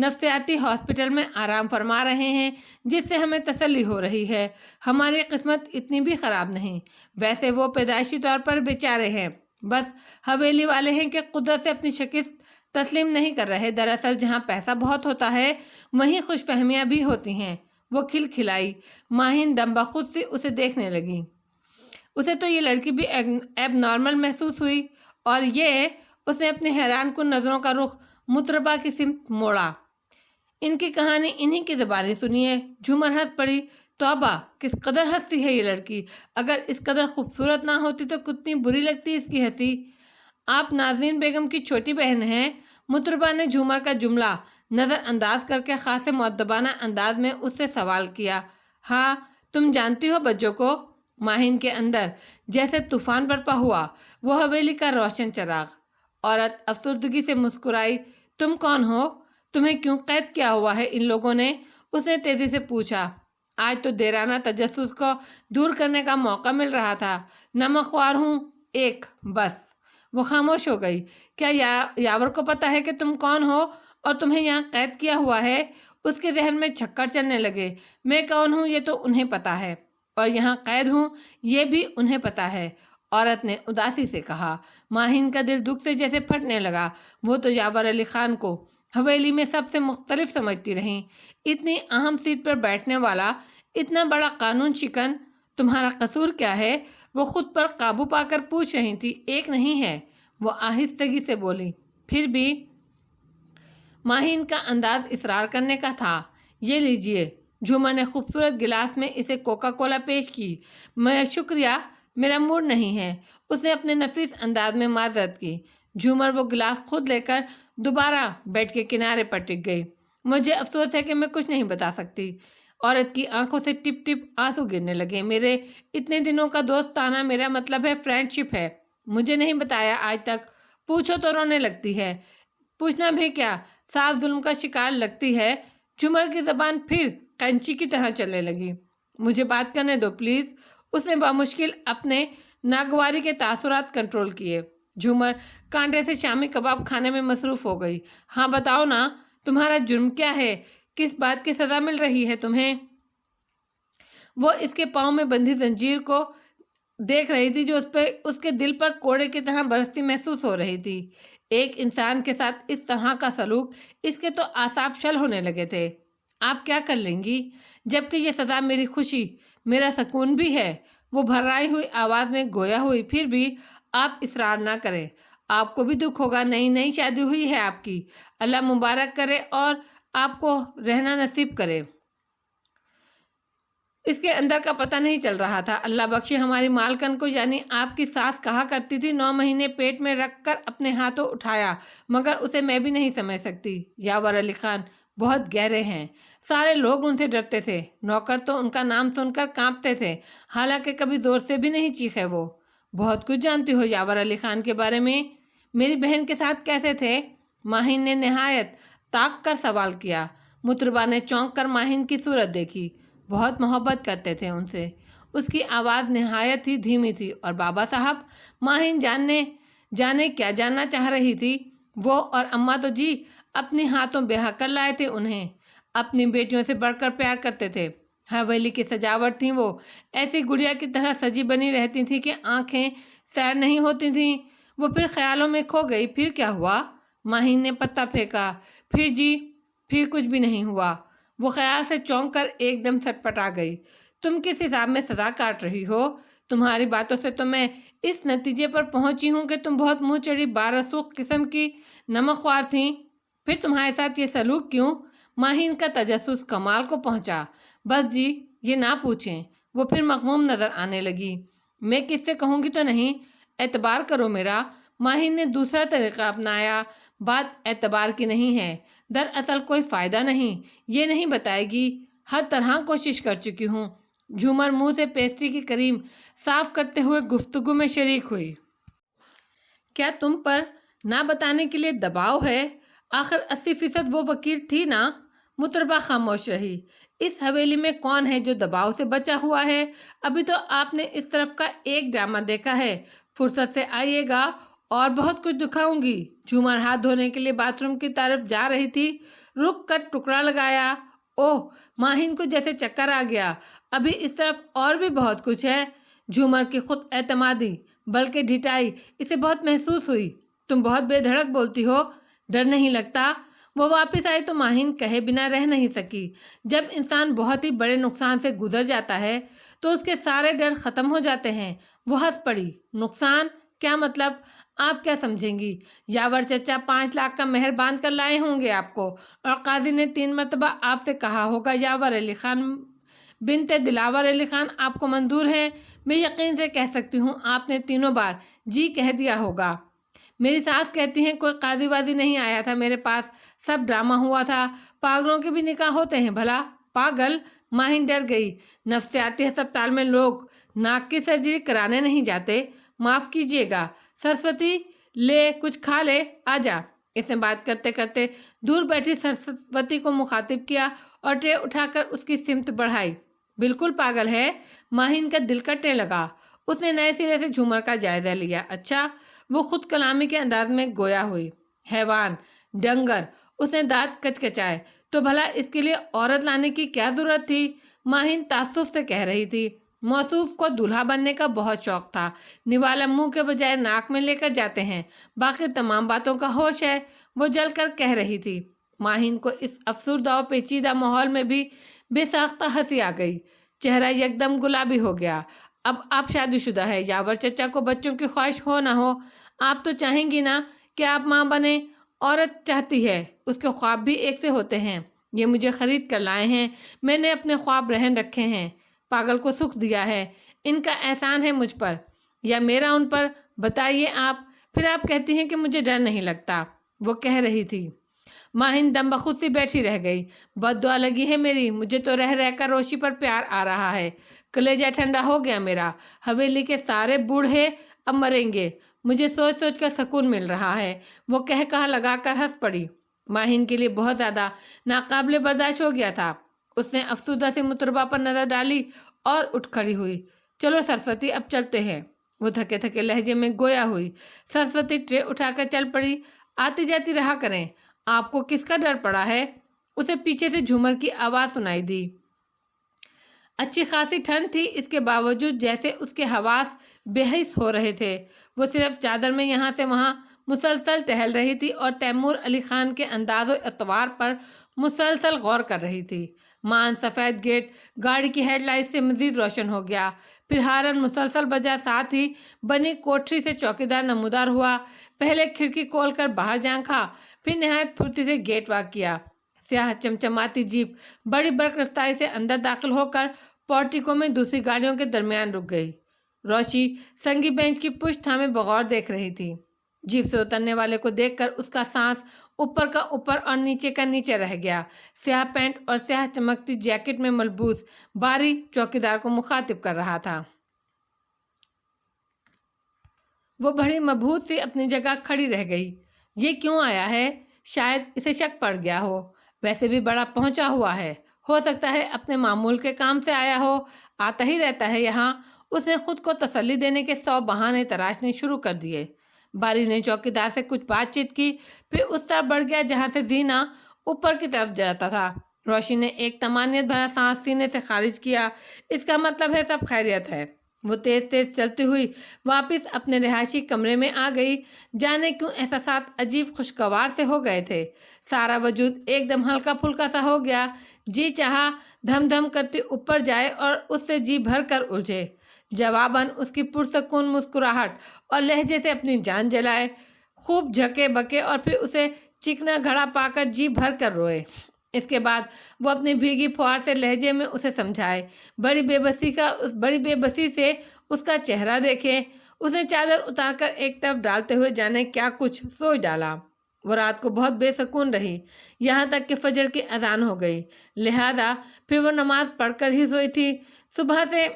نفسیاتی ہاسپٹل میں آرام فرما رہے ہیں، جس سے ہمیں تسلی ہو رہی ہے۔ ہماری قسمت اتنی بھی خراب نہیں۔ ویسے وہ پیدائشی طور پر بیچارے ہیں، بس حویلی والے ہیں کہ قدرت سے اپنی شکست تسلیم نہیں کر رہے۔ دراصل جہاں پیسہ بہت ہوتا ہے وہیں خوش فہمیاں بھی ہوتی ہیں۔ وہ کھلکھلائی۔ ماہین دم بخود سی اسے دیکھنے لگی۔ اسے تو یہ لڑکی بھی ایب نارمل محسوس ہوئی، اور یہ اس نے اپنی حیران کن نظروں کا رخ مطربہ کی سمت موڑا۔ ان کی کہانی انہی کی زبانی سنیے۔ جھومر ہنس پڑی۔ توبہ، کس قدر ہنستی ہے یہ لڑکی! اگر اس قدر خوبصورت نہ ہوتی تو کتنی بری لگتی اس کی ہنسی۔ آپ نازنین بیگم کی چھوٹی بہن ہیں؟ مطربہ نے جھومر کا جملہ نظر انداز کر کے خاصے مؤدبانہ انداز میں اس سے سوال کیا۔ ہاں، تم جانتی ہو بجو کو؟ ماہین کے اندر جیسے طوفان برپا ہوا۔ وہ حویلی کا روشن چراغ۔ عورت افسردگی سے مسکرائی۔ تم کون ہو؟ تمہیں کیوں قید کیا ہوا ہے ان لوگوں نے؟ اس نے تیزی سے پوچھا۔ آج تو دیرانہ تجسس کو دور کرنے کا موقع مل رہا تھا۔ نمک خوار ہوں ایک، بس۔ وہ خاموش ہو گئی۔ کیا یاور کو پتا ہے کہ تم کون ہو اور تمہیں یہاں قید کیا ہوا ہے؟ اس کے ذہن میں چھکر چلنے لگے۔ میں کون ہوں یہ تو انہیں پتا ہے، اور یہاں قید ہوں یہ بھی انہیں پتا ہے، عورت نے اداسی سے کہا۔ ماہین کا دل دکھ سے جیسے پھٹنے لگا۔ وہ تو یاور علی خان کو حویلی میں سب سے مختلف سمجھتی رہیں۔ اتنی اہم سیٹ پر بیٹھنے والا، اتنا بڑا قانون شکن، تمہارا قصور کیا ہے؟ وہ خود پر قابو پا کر پوچھ رہی تھی۔ ایک نہیں ہے، وہ آہستگی سے بولی۔ پھر بھی ماہین کا انداز اصرار کرنے کا تھا۔ یہ لیجئے۔ جھومر نے خوبصورت گلاس میں اسے کوکا کولا پیش کی۔ میں شکریہ، میرا موڈ نہیں ہے۔ اس نے اپنے نفیس انداز میں معذرت کی۔ جھومر وہ گلاس خود لے کر دوبارہ بیڈ کے کنارے پر ٹک گئی۔ مجھے افسوس ہے کہ میں کچھ نہیں بتا سکتی۔ عورت کی آنکھوں سے ٹپ ٹپ آنسو گرنے لگے۔ میرے اتنے دنوں کا دوستانہ، میرا مطلب ہے فرینڈ شپ ہے، مجھے نہیں بتایا آج تک۔ پوچھو تو رونے لگتی ہے۔ پوچھنا بھی کیا، صاف ظلم کا شکار لگتی ہے۔ جھومر کی زبان پھر قینچی کی طرح چلنے لگی۔ مجھے بات کرنے دو پلیز۔ اس نے بمشکل اپنے ناگواری کے تاثرات کنٹرول کیے۔ جھومر کانٹے سے شامی کباب کھانے میں مصروف ہو گئی۔ ہاں بتاؤ نا، تمہارا جرم کیا ہے؟ کس بات کی سزا مل رہی ہے تمہیں؟ وہ اس کے پاؤں میں بندھی زنجیر کو دیکھ رہی تھی جو اس کے دل پر کوڑے کی طرح برستی محسوس ہو رہی تھی۔ ایک انسان کے ساتھ اس طرح کا سلوک، اس کے تو اعصاب شل ہونے لگے تھے۔ آپ کیا کر لیں گی؟ جبکہ یہ سزا میری خوشی، میرا سکون بھی ہے، وہ بھرائی ہوئی آواز میں گویا ہوئی۔ پھر بھی آپ اصرار نہ کریں، آپ کو بھی دکھ ہوگا۔ نئی شادی ہوئی ہے آپ کی، اللہ مبارک کرے اور آپ کو رہنا نصیب کرے۔ اس کے اندر کا پتہ نہیں چل رہا تھا۔ اللہ بخشے ہماری مالکن کو، یعنی آپ کی ساس کہا کرتی تھی 9 مہینے پیٹ میں رکھ کر اپنے ہاتھوں اٹھایا، مگر اسے میں بھی نہیں سمجھ سکتی۔ یاور علی خان بہت گہرے ہیں۔ سارے لوگ ان سے ڈرتے تھے، نوکر تو ان کا نام سن کر کانپتے تھے، حالانکہ کبھی زور سے بھی نہیں چیخے۔ وہ بہت کچھ جانتی ہو یاور علی خان کے بارے میں؟ میری بہن کے ساتھ کیسے تھے؟ ماہین نے نہایت تاک کر سوال کیا۔ مطربہ نے چونک کر ماہین کی صورت دیکھی۔ بہت محبت کرتے تھے ان سے۔ اس کی آواز نہایت ہی دھیمی تھی۔ اور بابا صاحب؟ ماہین جانے کیا جاننا چاہ رہی تھی۔ وہ اور اماں تو جی اپنی ہاتھوں بیاہ کر لائے تھے انہیں، اپنی بیٹیوں سے بڑھ کر پیار کرتے تھے۔ حویلی کی سجاوٹ تھی وہ ایسی گڑیا کی طرح سجی بنی رہتی تھی کہ آنکھیں سیر نہیں ہوتی تھیں۔ وہ پھر خیالوں میں کھو گئی۔ پھر کیا ہوا؟ ماہین نے پتہ پھینکا۔ پھر کچھ بھی نہیں ہوا۔ وہ خیال سے چونک کر ایک دم سٹپٹا گئی۔ تم کس حساب میں سزا کاٹ رہی ہو؟ تمہاری باتوں سے تو میں اس نتیجے پر پہنچی ہوں کہ تم بہت منہ چڑھی بارسوخ قسم کی نمک خوار تھیں۔ پھر تمہارے ساتھ یہ سلوک کیوں؟ ماہین کا تجسس کمال کو پہنچا۔ بس جی یہ نہ پوچھیں۔ وہ پھر مغموم نظر آنے لگی۔ میں کس سے کہوں گی تو نہیں، اعتبار کرو میرا۔ ماہین نے دوسرا طریقہ اپنایا۔ بات اعتبار کی نہیں ہے، دراصل کوئی فائدہ نہیں، یہ نہیں بتائے گی۔ ہر طرح کوشش کر چکی ہوں۔ جھومر منہ سے پیسٹری کی کریم صاف کرتے ہوئے گفتگو میں شریک ہوئی۔ کیا تم پر نہ بتانے کے لیے دباؤ ہے؟ آخر 80% وہ وکیل تھی نا؟ مطربہ خاموش رہی۔ اس حویلی میں کون ہے جو دباؤ سے بچا ہوا ہے؟ ابھی تو آپ نے اس طرف کا ایک ڈرامہ دیکھا ہے، فرصت سے آئیے گا اور بہت کچھ دکھاؤں گی۔ جھومر ہاتھ دھونے کے لیے باتھ روم کی طرف جا رہی تھی۔ رک کر ٹکڑا لگایا۔ اوہ، ماہین کو جیسے چکر آ گیا۔ ابھی اس طرف اور بھی بہت کچھ ہے۔ جھومر کی خود اعتمادی بلکہ ڈھٹائی اسے بہت محسوس ہوئی۔ تم بہت بے دھڑک بولتی ہو، ڈر نہیں لگتا؟ وہ واپس آئی تو ماہین کہے بنا رہ نہیں سکی۔ جب انسان بہت ہی بڑے نقصان سے گزر جاتا ہے تو اس کے سارے ڈر ختم ہو جاتے ہیں۔ وہ ہنس پڑی۔ نقصان؟ کیا مطلب؟ آپ کیا سمجھیں گی؟ یاور چچا 5 لاکھ کا مہر باندھ کر لائے ہوں گے آپ کو، اور قاضی نے 3 مرتبہ آپ سے کہا ہوگا یاور علی خان بنت دلاور علی خان آپ کو منظور ہیں۔ میں یقین سے کہہ سکتی ہوں آپ نے تینوں بار جی کہہ دیا ہوگا۔ میری ساس کہتی ہیں کوئی قاضی وازی نہیں آیا تھا میرے پاس، سب ڈرامہ ہوا تھا۔ پاگلوں کے بھی نکاح ہوتے ہیں بھلا؟ پاگل؟ ماہین ڈر گئی۔ نفسیاتی ہسپتال میں لوگ ناک کی سرجری کرانے نہیں جاتے؟ معاف کیجیے گا سرسوتی، لے کچھ کھا لے، آ جا۔ اس نے بات کرتے کرتے دور بیٹھی سرسوتی کو مخاطب کیا اور ٹرے اٹھا کر اس کی سمت بڑھائی۔ بالکل پاگل ہے۔ ماہین کا دل کٹنے لگا۔ اس نے نئے سرے سے جھومر کا جائزہ لیا۔ اچھا؟ وہ خود کلامی کے انداز میں گویا ہوئی۔ حیوان، ڈنگر، اس نے دانت کچکچائے۔ تو بھلا اس کے لیے عورت لانے کی کیا ضرورت تھی؟ ماہین تعصب سے کہہ رہی تھی۔ موصوف کو دولہا بننے کا بہت شوق تھا۔ نوالا منہ کے بجائے ناک میں لے کر جاتے ہیں۔ باقی تمام باتوں کا ہوش ہے، وہ جل کر کہہ رہی تھی۔ ماہین کو اس افسردہ و پیچیدہ ماحول میں بھی بے ساختہ ہنسی آ گئی۔ چہرہ یکدم گلابی ہو گیا۔ اب آپ شادی شدہ ہے، یاور چچا کو بچوں کی خواہش ہو نہ ہو، آپ تو چاہیں گی نا کہ آپ ماں بنیں۔ عورت چاہتی ہے، اس کے خواب بھی ایک سے ہوتے ہیں۔ یہ مجھے خرید کر لائے ہیں، میں نے اپنے خواب رہن رکھے ہیں۔ پاگل کو سکھ دیا ہے، ان کا احسان ہے مجھ پر یا میرا ان پر؟ بتائیے آپ۔ پھر آپ کہتی ہیں کہ مجھے ڈر نہیں لگتا، وہ کہہ رہی تھی۔ ماہین دم بخود سی بیٹھی رہ گئی۔ بد دعا لگی ہے میری، مجھے تو رہ رہ کر روشی پر پیار آ رہا ہے۔ کلیجہ ٹھنڈا ہو گیا میرا۔ حویلی کے سارے بوڑھے اب مریں گے، مجھے سوچ سوچ کر سکون مل رہا ہے۔ وہ کہا لگا کر ہنس پڑی۔ ماہین کے لیے بہت زیادہ ناقابل برداشت ہو گیا تھا۔ اس نے افسردہ سے مطربہ پر نظر ڈالی اور اٹھ کھڑی ہوئی۔ چلو سرسوتی، اب چلتے ہیں، وہ تھکے تھکے لہجے میں گویا ہوئی۔ سرسوتی ٹرے اٹھا کر چل پڑی۔ آتی جاتی رہا کریں، آپ کو کس کا ڈر پڑا ہے؟ اسے پیچھے سے جھومر کی آواز سنائی دی۔ اچھی خاصی ٹھنڈ تھی، اس کے باوجود جیسے اس کے حواس بے حس ہو رہے تھے۔ وہ صرف چادر میں یہاں سے وہاں مسلسل ٹہل رہی تھی اور تیمور علی خان کے انداز و اطوار پر مسلسل غور کر رہی تھی۔ مان سفید گیٹ گاڑی کی ہیڈ لائٹ سے مزید روشن ہو گیا، پھر ہارن مسلسل بجا، ساتھ ہی بنی کوٹری سے چوکیدار نمودار ہوا۔ پہلے کھڑکی کھول کر باہر جھانکا، پھر نہایت پھرتی سے گیٹ واک کیا۔ سیاہ چمچماتی جیپ بڑی برق رفتاری سے اندر داخل ہو کر پورٹیکو میں دوسری گاڑیوں کے درمیان رک گئی۔ روشی سنگی بینچ کی پشت تھامے بغور دیکھ رہی تھی۔ جیپ سے اترنے والے کو دیکھ کر اس کا سانس اوپر کا اوپر اور نیچے کا نیچے رہ گیا۔ سیاہ پینٹ اور سیاہ چمکتی جیکٹ میں ملبوس باری چوکیدار کو مخاطب کر رہا تھا۔ وہ بڑی مبہوت سی اپنی جگہ کھڑی رہ گئی۔ یہ کیوں آیا ہے؟ شاید اسے شک پڑ گیا ہو۔ ویسے بھی بڑا پہنچا ہوا ہے، ہو سکتا ہے اپنے معمول کے کام سے آیا ہو، آتا ہی رہتا ہے یہاں۔ اس نے خود کو تسلی دینے کے 100 بہانے تراشنے شروع کر دیے۔ باری نے چوکیدار سے کچھ بات چیت کی، پھر اس طرف بڑھ گیا جہاں سے زینہ اوپر کی طرف جاتا تھا۔ روشی نے ایک طمانینت بھرا سانس سینے سے خارج کیا۔ اس کا مطلب ہے سب خیریت ہے۔ وہ تیز تیز چلتی ہوئی واپس اپنے رہائشی کمرے میں آ گئی۔ جانے کیوں احساسات عجیب خوشگوار سے ہو گئے تھے۔ سارا وجود ایک دم ہلکا پھلکا سا ہو گیا۔ جی چاہا دھم دھم کرتی اوپر جائے اور اس سے جی بھر کر الجھے۔ جواباً اس کی پرسکون مسکراہٹ اور لہجے سے اپنی جان جلائے، خوب جھکے بکے اور پھر اسے چکنا گھڑا پا کر جی بھر کر روئے۔ اس کے بعد وہ اپنی بھیگی پھوار سے لہجے میں اسے سمجھائے، بڑی بے بسی سے اس کا چہرہ دیکھے۔ اس نے چادر اتار کر ایک طرف ڈالتے ہوئے جانے کیا کچھ سوچ ڈالا۔ وہ رات کو بہت بے سکون رہی، یہاں تک کہ فجر کی اذان ہو گئی، لہذا پھر وہ نماز پڑھ کر ہی سوئی تھی۔ صبح سے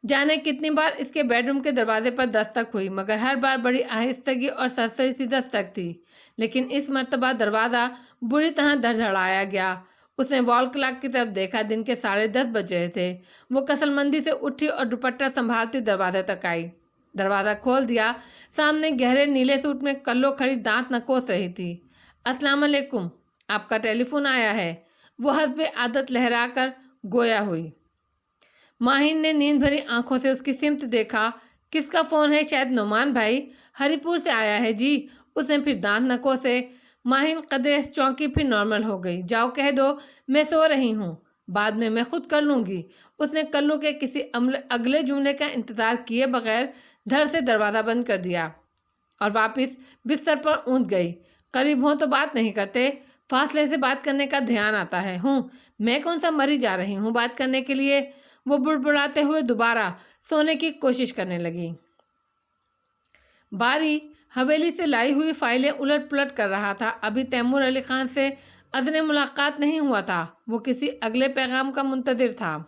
جانے کتنی بار اس کے بیڈ روم کے دروازے پر دستک ہوئی، مگر ہر بار بڑی آہستگی اور سرسری سی دستک تھی۔ لیکن اس مرتبہ دروازہ بری طرح دھڑدھڑایا گیا۔ اس نے وال کلاک کی طرف دیکھا، دن کے 10:30 بج رہے تھے۔ وہ کسل مندی سے اٹھی اور دوپٹہ سنبھالتی دروازے تک آئی۔ دروازہ کھول دیا۔ سامنے گہرے نیلے سوٹ میں کلو کھڑی دانت نکوس رہی تھی۔ السلام علیکم، آپ کا ٹیلی فون آیا ہے۔ وہ حسب عادت لہرا کر گویا ہوئی۔ ماہین نے نیند بھری آنکھوں سے اس کی سمت دیکھا۔ کس کا فون ہے؟ شاید نعمان بھائی، ہری پور سے آیا ہے جی۔ اس نے پھر دانت نکو سے۔ ماہین قدرے چونکی، پھر نارمل ہو گئی۔ جاؤ کہہ دو میں سو رہی ہوں، بعد میں خود کر لوں گی۔ اس نے کلو کے کسی اگلے جملے کا انتظار کیے بغیر دھڑ سے دروازہ بند کر دیا اور واپس بستر پر اونت گئی۔ قریب ہوں تو بات نہیں کرتے، فاصلے سے بات کرنے کا دھیان آتا ہے۔ میں کون سا مری جا رہی ہوں بات کرنے کے لیے؟ وہ بڑبڑاتے ہوئے دوبارہ سونے کی کوشش کرنے لگی۔ باری حویلی سے لائی ہوئی فائلیں الٹ پلٹ کر رہا تھا۔ ابھی تیمور علی خان سے اذن ملاقات نہیں ہوا تھا، وہ کسی اگلے پیغام کا منتظر تھا۔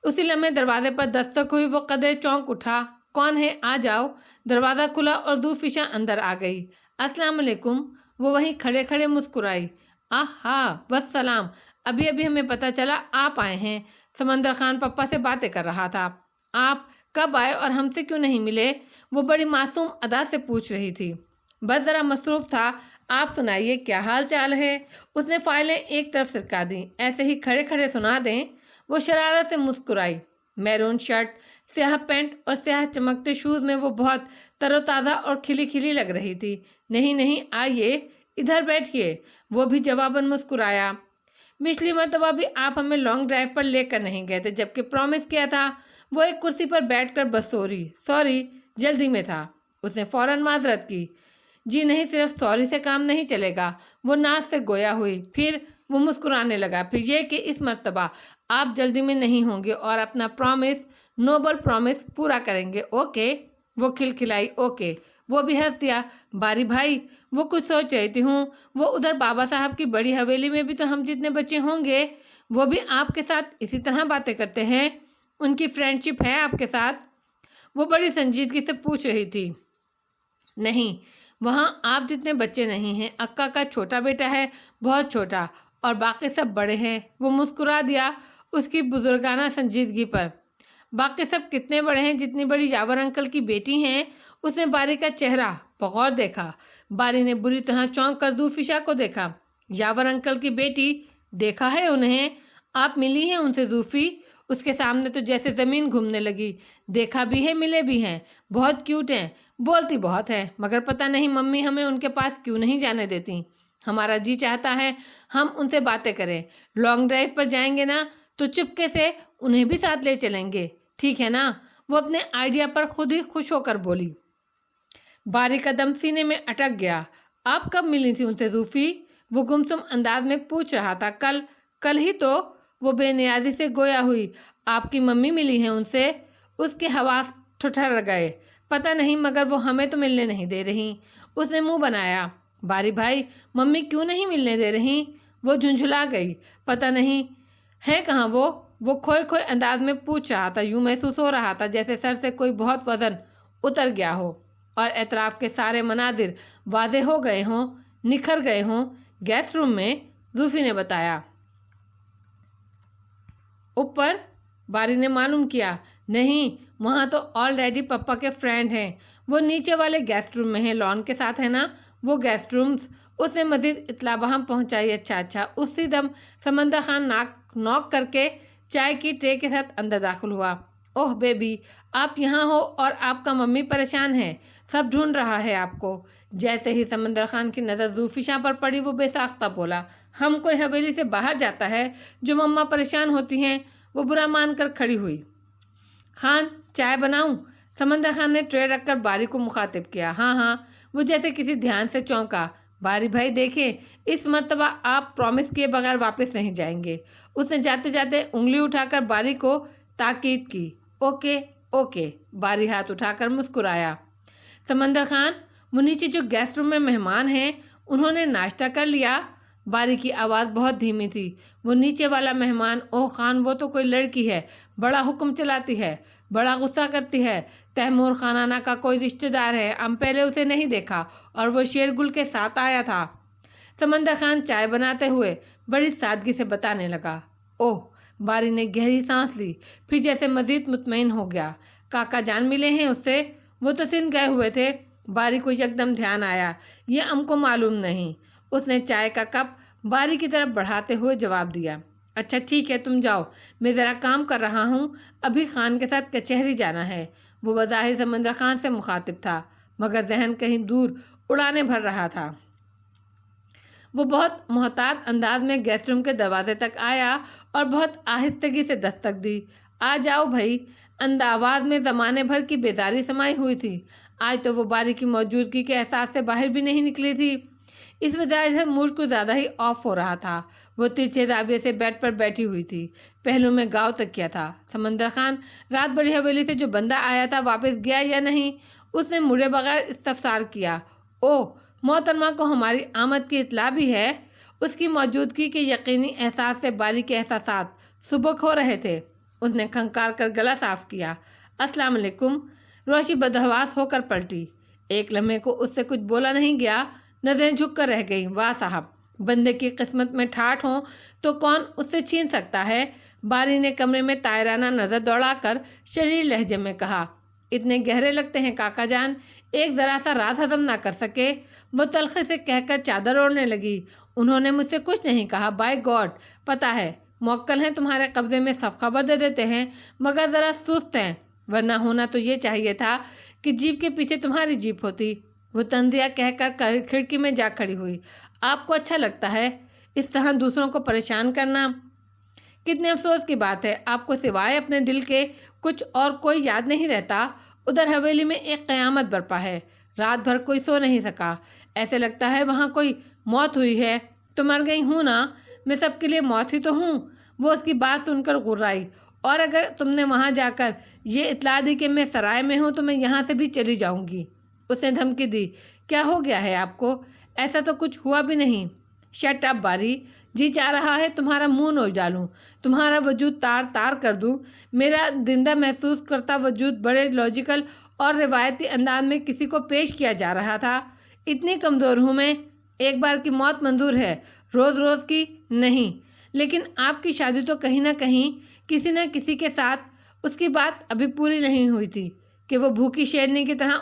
اسی لمحے دروازے پر دستک ہوئی۔ وہ قدرے چونک اٹھا۔ کون ہے؟ آ جاؤ۔ دروازہ کھلا اور ذوالفشاں اندر آ گئی۔ السلام علیکم۔ وہ وہیں کھڑے کھڑے مسکرائی۔ آہا والسلام، ابھی ہمیں پتہ چلا آپ آئے ہیں۔ سمندر خان پپا سے باتیں کر رہا تھا۔ آپ کب آئے اور ہم سے کیوں نہیں ملے؟ وہ بڑی معصوم ادا سے پوچھ رہی تھی۔ بس ذرا مصروف تھا۔ آپ سنائیے کیا حال چال ہے؟ اس نے فائلیں ایک طرف سرکا دیں۔ ایسے ہی کھڑے کھڑے سنا دیں؟ وہ شرارت سے مسکرائی۔ میرون شرٹ، سیاہ پینٹ اور سیاہ چمکتے شوز میں وہ بہت تر و تازہ اور کھلی کھلی لگ رہی تھی۔ نہیں آئیے، ادھر بیٹھیے۔ وہ بھی جواباً مسکرایا۔ پچھلی مرتبہ بھی آپ ہمیں لانگ ڈرائیو پر لے کر نہیں گئے تھے، جبکہ پرومس کیا تھا۔ وہ ایک کرسی پر بیٹھ کر بس سوری جلدی میں تھا۔ اس نے فوراً معذرت کی۔ جی نہیں، صرف سوری سے کام نہیں چلے گا۔ وہ ناز سے گویا ہوئی۔ پھر وہ مسکرانے لگا۔ پھر یہ کہ اس مرتبہ آپ جلدی میں نہیں ہوں گے اور اپنا پرومس، نوبل پرومس پورا کریں گے، اوکے؟ وہ کھلکھلائی۔ اوکے۔ وہ بھی ہنس دیا۔ باری بھائی، وہ کچھ سوچ رہی تھی۔ وہ ادھر بابا صاحب کی بڑی حویلی میں بھی تو ہم جتنے بچے ہوں گے، وہ بھی آپ کے ساتھ اسی طرح باتیں کرتے ہیں؟ ان کی فرینڈ شپ ہے آپ کے ساتھ؟ وہ بڑی سنجیدگی سے پوچھ رہی تھی۔ نہیں، وہاں آپ جتنے بچے نہیں ہیں۔ اکا کا چھوٹا بیٹا ہے، بہت چھوٹا، اور باقی سب بڑے ہیں۔ وہ مسکرا دیا اس کی بزرگانہ سنجیدگی پر۔ باقی سب کتنے بڑے ہیں؟ جتنی بڑی یاور انکل کی بیٹی ہیں۔ اس نے باری کا چہرہ بغور دیکھا۔ باری نے بری طرح چونک کر ذوالفشاں کو دیکھا۔ یاور انکل کی بیٹی؟ دیکھا ہے انہیں؟ آپ ملی ہیں ان سے زوفی؟ اس کے سامنے تو جیسے زمین گھومنے لگی۔ دیکھا بھی ہے، ملے بھی ہیں، بہت کیوٹ ہیں، بولتی بہت ہیں، مگر پتہ نہیں ممی ہمیں ان کے پاس کیوں نہیں جانے دیتی۔ ہمارا جی چاہتا ہے ہم ان سے باتیں کریں۔ لانگ ڈرائیو پر جائیں گے نا تو چپکے سے انہیں بھی ساتھ لے چلیں گے، ٹھیک ہے نا؟ وہ اپنے آئیڈیا پر خود ہی خوش ہو کر بولی۔ باری کا دم سینے میں اٹک گیا۔ آپ کب ملی تھی ان سے زوفی؟ وہ گمسم انداز میں پوچھ رہا تھا۔ کل ہی تو۔ وہ بے نیازی سے گویا ہوئی۔ آپ کی ممی ملی ہیں ان سے؟ اس کے حواس ٹھٹر گئے۔ پتہ نہیں، مگر وہ ہمیں تو ملنے نہیں دے رہی۔ اس نے منہ بنایا۔ باری بھائی، ممی کیوں نہیں ملنے دے رہی؟ وہ جھنجھلا گئی۔ پتہ نہیں ہے کہاں وہ کھوئے انداز میں پوچھ رہا تھا۔ یوں محسوس ہو رہا تھا جیسے سر سے کوئی بہت وزن اتر گیا ہو اور اطراف کے سارے مناظر واضح ہو گئے ہوں، نکھر گئے ہوں۔ گیسٹ روم میں، زوفی نے بتایا۔ اوپر؟ باری نے معلوم کیا۔ نہیں، وہاں تو آلریڈی پپا کے فرینڈ ہیں۔ وہ نیچے والے گیسٹ روم میں ہیں، لان کے ساتھ ہے نا وہ گیسٹ رومز؟ اس نے مزید اطلاع بہم پہنچائی۔ اچھا۔ اسی دم سمندر خان نوک کر کے چائے کی ٹرے کے ساتھ اندر داخل ہوا۔ اوہ بیبی، آپ یہاں ہو اور آپ کا ممی پریشان ہے، سب ڈھونڈ رہا ہے آپ کو۔ جیسے ہی سمندر خان کی نظر ذوالفشاں پر پڑی، وہ بے ساختہ بولا۔ ہم کوئی حویلی سے باہر جاتا ہے جو مما پریشان ہوتی ہیں؟ وہ برا مان کر کھڑی ہوئی۔ خان، چائے بناؤں؟ سمندر خان نے ٹرے رکھ کر باری کو مخاطب کیا۔ ہاں۔ وہ جیسے کسی دھیان سے چونکا۔ باری بھائی دیکھیں، اس مرتبہ آپ پرومس کیے بغیر واپس نہیں جائیں گے۔ اس نے جاتے جاتے انگلی اٹھا کر باری کو تاکید کی۔ اوکے۔ باری ہاتھ اٹھا کر مسکرایا۔ سمندر خان، وہ نیچے جو گیسٹ روم میں مہمان ہیں، انہوں نے ناشتہ کر لیا؟ باری کی آواز بہت دھیمی تھی۔ وہ نیچے والا مہمان؟ اوہ خان، وہ تو کوئی لڑکی ہے، بڑا حکم چلاتی ہے، بڑا غصہ کرتی ہے، تیمور خانانہ کا کوئی رشتہ دار ہے، ہم پہلے اسے نہیں دیکھا، اور وہ شیرگل کے ساتھ آیا تھا۔ سمندر خان چائے بناتے ہوئے بڑی سادگی سے بتانے لگا۔ اوہ، باری نے گہری سانس لی، پھر جیسے مزید مطمئن ہو گیا۔ کاکا جان ملے ہیں اس سے؟ وہ تو سندھ گئے ہوئے تھے۔ باری کو یکدم دھیان آیا، یہ ہم کو معلوم نہیں۔ اس نے چائے کا کپ باری کی طرف بڑھاتے ہوئے جواب دیا۔ اچھا ٹھیک ہے، تم جاؤ، میں ذرا کام کر رہا ہوں، ابھی خان کے ساتھ کچہری جانا ہے۔ وہ بظاہر سمندر خان سے مخاطب تھا، مگر ذہن کہیں دور اڑانے بھر رہا تھا۔ وہ بہت محتاط انداز میں گیسٹ روم کے دروازے تک آیا اور بہت آہستگی سے دستک دی۔ آ جاؤ بھائی، آواز میں زمانے بھر کی بیزاری سمائی ہوئی تھی۔ آج تو وہ باری کی موجودگی کے احساس سے باہر بھی نہیں نکلی تھی۔ اس وجہ سے موڈ کو زیادہ ہی آف ہو رہا تھا۔ وہ ترچھے زاویے سے بیڈ پر بیٹھی ہوئی تھی، پہلو میں گاؤ تکیہ تھا۔ سمندر خان، رات بڑی حویلی سے جو بندہ آیا تھا واپس گیا یا نہیں؟ اس نے مڑے بغیر استفسار کیا۔ اوہ، محترمہ کو ہماری آمد کی اطلاع بھی ہے؟ اس کی موجودگی کے یقینی احساس سے باری کے احساسات سبک ہو رہے تھے۔ اس نے کھنکار کر گلا صاف کیا۔ السلام علیکم۔ روشی بدحواس ہو کر پلٹی۔ ایک لمحے کو اس سے کچھ بولا نہیں گیا، نظریں جھک کر رہ گئیں۔ واہ صاحب، بندے کی قسمت میں ٹھاٹھ ہوں تو کون اس سے چھین سکتا ہے؟ باری نے کمرے میں طائرانہ نظر دوڑا کر شریر لہجے میں کہا۔ اتنے گہرے لگتے ہیں کاکا جان، ایک ذرا سا راز ہضم نہ کر سکے؟ وہ تلخی سے کہہ کر چادر اوڑھنے لگی۔ انہوں نے مجھ سے کچھ نہیں کہا، بائی گاڈ، پتہ ہے موکل ہیں تمہارے قبضے میں، سب خبر دے دیتے ہیں، مگر ذرا سست ہیں، ورنہ ہونا تو یہ چاہیے تھا کہ جیپ کے پیچھے تمہاری جیپ ہوتی۔ وہ تنزیہ کہہ کر کھڑکی میں جا کھڑی ہوئی۔ آپ کو اچھا لگتا ہے اس طرح دوسروں کو پریشان کرنا؟ کتنے افسوس کی بات ہے، آپ کو سوائے اپنے دل کے کچھ اور کوئی یاد نہیں رہتا۔ ادھر حویلی میں ایک قیامت برپا ہے، رات بھر کوئی سو نہیں سکا، ایسے لگتا ہے وہاں کوئی موت ہوئی ہے۔ تو مر گئی ہوں نا، میں سب کے لیے موت ہی تو ہوں۔ وہ اس کی بات سن کر غرائی۔ اور اگر تم نے وہاں جا کر یہ اطلاع دی کہ میں سرائے میں ہوں تو میں یہاں سے بھی چلی جاؤں گی۔ اس نے دھمکی دی۔ کیا ہو گیا ہے آپ کو؟ ایسا تو کچھ ہوا بھی نہیں۔ شٹ اپ باری، جی چاہ رہا ہے تمہارا منہ نوچ ڈالوں، تمہارا وجود تار تار کر دوں۔ میرا زندہ محسوس کرتا وجود بڑے لاجیکل اور روایتی انداز میں کسی کو پیش کیا جا رہا تھا۔ اتنی کمزور ہوں میں؟ ایک بار کی موت منظور ہے، روز روز کی نہیں۔ لیکن آپ کی شادی تو کہیں نہ کہیں کسی نہ کسی کے ساتھ، اس کی بات ابھی پوری نہیں ہوئی تھی کہ وہ بھوکی شیرنی کی طرح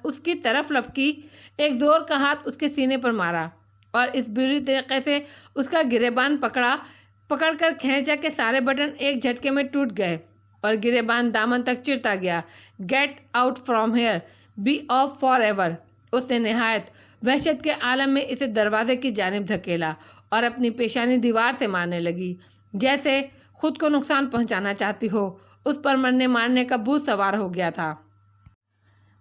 اس کی طرف لپکی۔ ایک زور کا ہاتھ اس کے سینے پر مارا اور اس بری طریقے سے اس کا گریبان پکڑ کر کھینچا کہ سارے بٹن ایک جھٹکے میں ٹوٹ گئے اور گریبان دامن تک چرتا گیا۔ Get out from here, be off forever. اس نے نہایت وحشت کے عالم میں اسے دروازے کی جانب دھکیلا اور اپنی پیشانی دیوار سے مارنے لگی، جیسے خود کو نقصان پہنچانا چاہتی ہو۔ اس پر مرنے مارنے کا بھوت سوار ہو گیا تھا۔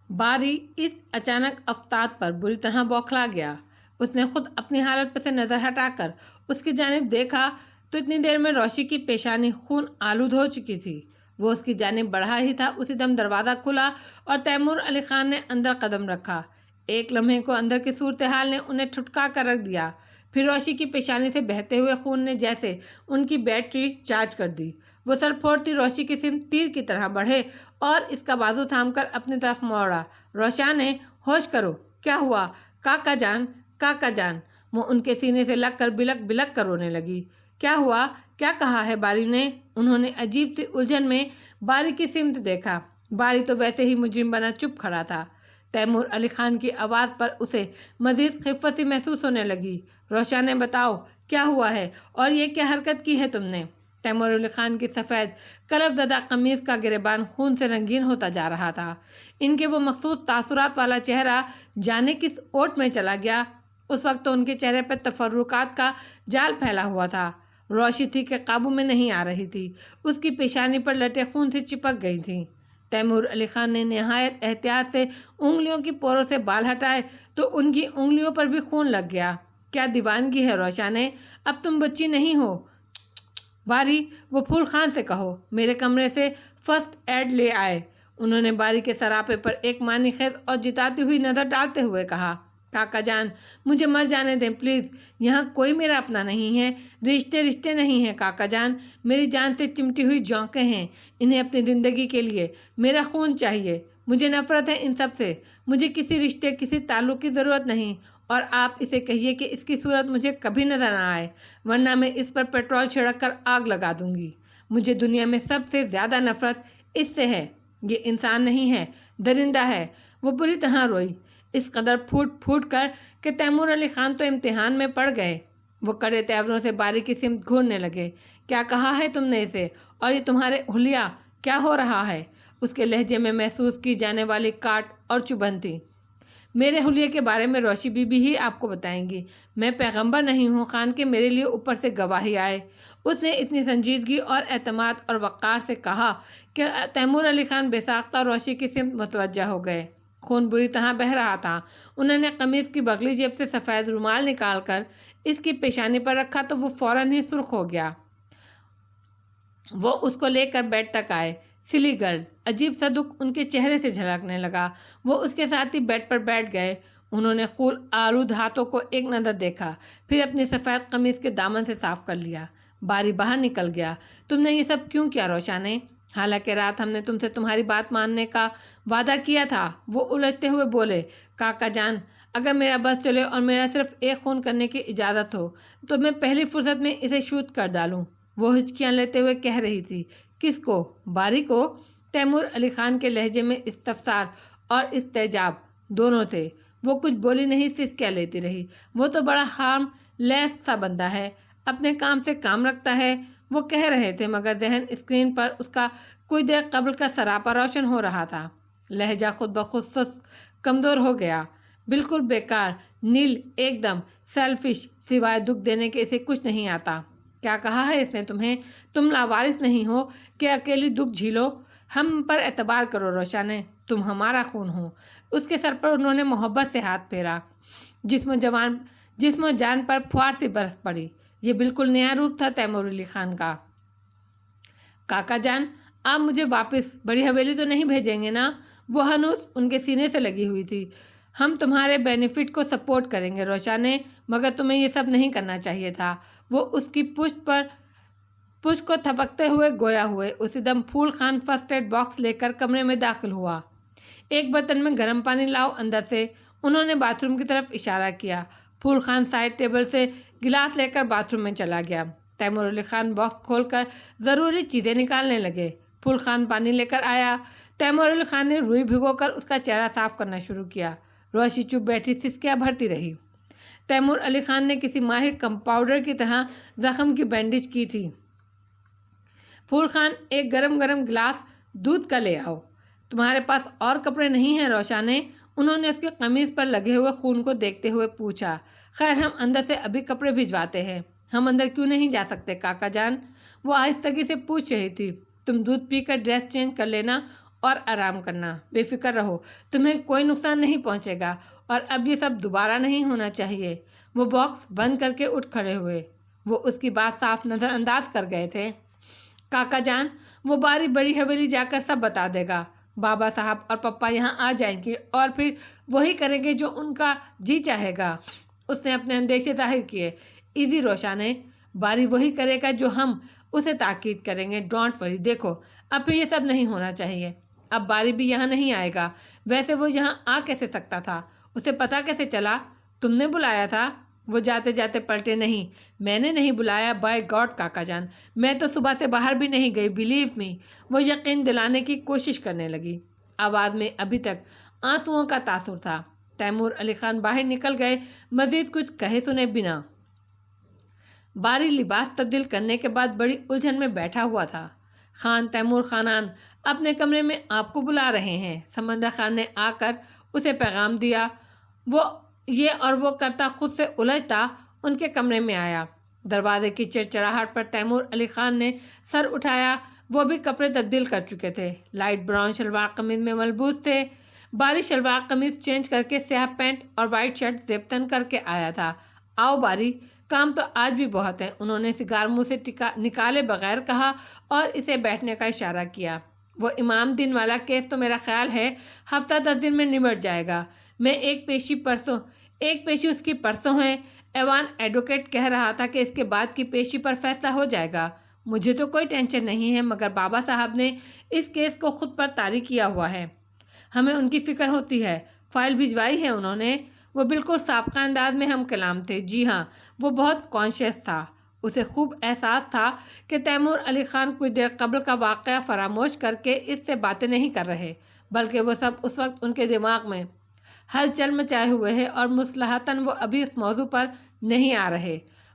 باری اس اچانک افتاد پر بری طرح بوکھلا گیا۔ اس نے خود اپنی حالت پر سے نظر ہٹا کر اس کی جانب دیکھا تو اتنی دیر میں روشی کی پیشانی خون آلود ہو چکی تھی۔ وہ اس کی جانب بڑھا ہی تھا، اسی دم دروازہ کھلا اور تیمور علی خان نے اندر قدم رکھا۔ ایک لمحے کو اندر کی صورتحال نے انہیں ٹھٹکا کر رکھ دیا، پھر روشی کی پیشانی سے بہتے ہوئے خون نے جیسے ان کی بیٹری چارج کر دی۔ وہ سر پھوڑتی روشی کی سمت تیر کی طرح بڑھے اور اس کا بازو تھام کر اپنی طرف موڑا۔ روشانے، ہوش کرو، کیا ہوا؟ کاکا جان، کاکا جان۔ وہ ان کے سینے سے لگ کر بلک بلک کر رونے لگی۔ کیا ہوا؟ کیا کہا ہے باری نے؟ انہوں نے عجیب سی الجھن میں باری کی سمت دیکھا۔ باری تو ویسے ہی مجرم بنا چپ کھڑا تھا۔ تیمور علی خان کی آواز پر اسے مزید خفت سی محسوس ہونے لگی۔ روشانے، بتاؤ کیا ہوا ہے اور یہ کیا حرکت کی ہے تم نے؟ تیمور علی خان کی سفید کلف زدہ قمیض کا گریبان خون سے رنگین ہوتا جا رہا تھا۔ ان کے وہ مخصوص تاثرات والا چہرہ جانے کس اوٹ میں چلا گیا۔ اس وقت تو ان کے چہرے پر تفرقات کا جال پھیلا ہوا تھا۔ روشی تھی کہ قابو میں نہیں آ رہی تھی، اس کی پیشانی پر لٹے خون سے چپک گئی تھی۔ تیمور علی خان نے نہایت احتیاط سے انگلیوں کی پوروں سے بال ہٹائے تو ان کی انگلیوں پر بھی خون لگ گیا۔ کیا دیوانگی ہے روشانے، اب تم بچی نہیں ہو۔ باری، وہ پھول خان سے کہو میرے کمرے سے فرسٹ ایڈ لے آئے۔ انہوں نے باری کے سراپے پر ایک معنی خیز اور جتاتی ہوئی نظر ڈالتے ہوئے کہا۔ کاکا جان، مجھے مر جانے دیں پلیز، یہاں کوئی میرا اپنا نہیں ہے، رشتے نہیں ہیں کاکا جان، میری جان سے چمٹی ہوئی جونکیں ہیں، انہیں اپنی زندگی کے لیے میرا خون چاہیے۔ مجھے نفرت ہے ان سب سے، مجھے کسی رشتے کسی تعلق کی ضرورت نہیں، اور آپ اسے کہیے کہ اس کی صورت مجھے کبھی نظر نہ آئے، ورنہ میں اس پر پیٹرول چھڑک کر آگ لگا دوں گی۔ مجھے دنیا میں سب سے زیادہ نفرت اس سے ہے، یہ انسان نہیں ہے، درندہ ہے۔ وہ بری طرح روئی، اس قدر پھوٹ کر کہ تیمور علی خان تو امتحان میں پڑ گئے۔ وہ کڑے تیوروں سے باری کی سمت گھورنے لگے۔ کیا کہا ہے تم نے اسے؟ اور یہ تمہارے حلیہ کیا ہو رہا ہے؟ اس کے لہجے میں محسوس کی جانے والی کاٹ اور چبھن تھی۔ میرے حلیے کے بارے میں روشی بی بی ہی آپ کو بتائیں گی۔ میں پیغمبر نہیں ہوں خان کہ میرے لیے اوپر سے گواہی آئے۔ اس نے اتنی سنجیدگی اور اعتماد اور وقار سے کہا کہ تیمور علی خان بے ساختہ روشی کی سمت متوجہ ہو گئے۔ خون بری طرح بہہ رہا تھا۔ انہوں نے قمیص کی بغلی جیب سے سفید رومال نکال کر اس کی پیشانی پر رکھا تو وہ فوراً ہی سرخ ہو گیا۔ وہ اس کو لے کر بیڈ تک آئے۔ سلی گرل، عجیب سا دکھ ان کے چہرے سے جھلکنے لگا۔ وہ اس کے ساتھ ہی بیڈ پر بیٹھ گئے۔ انہوں نے خون آلود ہاتھوں کو ایک نظر دیکھا، پھر اپنی سفید قمیص کے دامن سے صاف کر لیا۔ باری باہر نکل گیا۔ تم نے یہ سب کیوں کیا روشانے؟ حالانکہ رات ہم نے تم سے تمہاری بات ماننے کا وعدہ کیا تھا۔ وہ الجھتے ہوئے بولے، کاکا جان، اگر میرا بس چلے اور میرا صرف ایک خون کرنے کی اجازت ہو تو میں پہلی فرصت میں اسے شوٹ کر ڈالوں۔ وہ ہچکیاں لیتے ہوئے کہہ رہی تھی۔ کس کو؟ باری کو؟ تیمور علی خان کے لہجے میں استفسار اور استعجاب دونوں تھے۔ وہ کچھ بولی نہیں، سسکیاں لیتی رہی۔ وہ تو بڑا ہارم لیس سا بندہ ہے، اپنے کام سے کام رکھتا ہے۔ وہ کہہ رہے تھے مگر ذہن اسکرین پر اس کا کچھ دیر قبل کا سراپا روشن ہو رہا تھا۔ لہجہ خود بخود سست کمزور ہو گیا۔ بالکل بیکار، نیل، ایک دم سیلفش، سوائے دکھ دینے کے اسے کچھ نہیں آتا۔ کیا کہا ہے اس نے تمہیں؟ تم لاوارث نہیں ہو کہ اکیلی دکھ جھیلو؟ ہم پر اعتبار کرو روشانے، تم ہمارا خون ہو۔ اس کے سر پر انہوں نے محبت سے ہاتھ پھیرا۔ جسم و جان پر پھوار سی برس پڑی۔ یہ بالکل نیا روپ تھا تیمور علی خان کا۔ کاکا جان، آپ مجھے واپس بڑی حویلی تو نہیں بھیجیں گے نا؟ وہ ہنوز ان کے سینے سے لگی ہوئی تھی۔ ہم تمہارے بینیفٹ کو سپورٹ کریں گے روشانے، مگر تمہیں یہ سب نہیں کرنا چاہیے تھا۔ وہ اس کی پشت کو تھپکتے ہوئے گویا ہوئے۔ اسی دم پھول خان فرسٹ ایڈ باکس لے کر کمرے میں داخل ہوا۔ ایک برتن میں گرم پانی لاؤ اندر سے۔ انہوں نے باتھ روم کی طرف اشارہ کیا۔ پھول خان سائڈ ٹیبل سے گلاس لے کر باتھ روم میں چلا گیا۔ تیمور علی خان باکس کھول کر ضروری چیزیں نکالنے لگے۔ پھول خان پانی لے کر آیا۔ تیمور علی خان نے روئی بھگو کر اس کا چہرہ صاف کرنا شروع کیا۔ روشی چپ بیٹھی سسکیاں بھرتی رہی۔ تیمور علی خان نے کسی ماہر کمپاؤنڈر کی طرح زخم کی بینڈیج کی تھی۔ پھول خان، ایک گرم گلاس دودھ کا لے آؤ۔ تمہارے پاس اور کپڑے نہیں ہیں روشانے؟ انہوں نے اس کی قمیض پر لگے ہوئے خون کو دیکھتے ہوئے پوچھا۔ خیر، ہم اندر سے ابھی کپڑے بھجواتے ہیں۔ ہم اندر کیوں نہیں جا سکتے کاکا جان؟ وہ آہستگی سے پوچھ رہی تھی۔ تم دودھ پی کر ڈریس چینج کر لینا اور آرام کرنا۔ بے فکر رہو، تمہیں کوئی نقصان نہیں پہنچے گا، اور اب یہ سب دوبارہ نہیں ہونا چاہیے۔ وہ باکس بند کر کے اٹھ کھڑے ہوئے۔ وہ اس کی بات صاف نظر انداز کر گئے تھے۔ کاکا جان، وہ باری بڑی حویلی جا کر سب بتا دے گا۔ بابا صاحب اور پپا یہاں آ جائیں گے اور پھر وہی کریں گے جو ان کا جی چاہے گا۔ اس نے اپنے اندیشے ظاہر کیے۔ ایزی روشانے، باری وہی کرے گا جو ہم اسے تاکید کریں گے۔ Don't worry. دیکھو، اب پھر یہ سب نہیں ہونا چاہیے۔ اب باری بھی یہاں نہیں آئے گا۔ ویسے وہ یہاں آ کیسے سکتا تھا؟ اسے پتہ کیسے چلا؟ تم نے بلایا تھا؟ وہ جاتے جاتے پلٹے۔ نہیں، میں نے نہیں بلایا، بائی گاڈ کاکا جان، میں تو صبح سے باہر بھی نہیں گئی، بلیو می۔ وہ یقین دلانے کی کوشش کرنے لگی۔ آواز میں ابھی تک آنسوؤں کا تاثر تھا۔ تیمور علی خان باہر نکل گئے، مزید کچھ کہے سنے بنا۔ باری لباس تبدیل کرنے کے بعد بڑی الجھن میں بیٹھا ہوا تھا۔ خان تیمور خانان اپنے کمرے میں آپ کو بلا رہے ہیں۔ سمندر خان نے آ کر اسے پیغام دیا۔ وہ یہ اور وہ کرتا خود سے الجھتا ان کے کمرے میں آیا۔ دروازے کی چڑچڑاہٹ پر تیمور علی خان نے سر اٹھایا۔ وہ بھی کپڑے تبدیل کر چکے تھے، لائٹ براؤن شلوار قمیض میں ملبوس تھے۔ باری شلوار قمیض چینج کر کے سیاہ پینٹ اور وائٹ شرٹ زیب تن کر کے آیا تھا۔ آؤ باری، کام تو آج بھی بہت ہے۔ انہوں نے سگار منہ سے نکالے بغیر کہا اور اسے بیٹھنے کا اشارہ کیا۔ وہ امام دین والا کیس تو میرا خیال ہے ہفتہ 10 دن میں نمٹ جائے گا۔ میں ایک پیشی اس کی پرسوں ہے۔ ایوان ایڈوکیٹ کہہ رہا تھا کہ اس کے بعد کی پیشی پر فیصلہ ہو جائے گا۔ مجھے تو کوئی ٹینشن نہیں ہے، مگر بابا صاحب نے اس کیس کو خود پر طاری کیا ہوا ہے۔ ہمیں ان کی فکر ہوتی ہے۔ فائل بھجوائی ہے انہوں نے؟ وہ بالکل سابقہ انداز میں ہم کلام تھے۔ جی ہاں، وہ بہت کانشیس تھا۔ اسے خوب احساس تھا کہ تیمور علی خان کچھ دیر قبل کا واقعہ فراموش کر کے اس سے باتیں نہیں کر رہے، بلکہ وہ سب اس وقت ان کے دماغ میں ہلچل مچائے ہوئے ہے اور مصلحتاً وہ ابھی اس موضوع پر نہیں آ رہے۔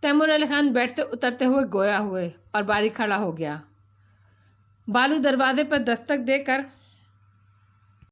تیمور علی خان بیڈ سے اترتے ہوئے گویا ہوئے اور باری کھڑا ہو گیا۔ بالو دروازے پر دستک دے کر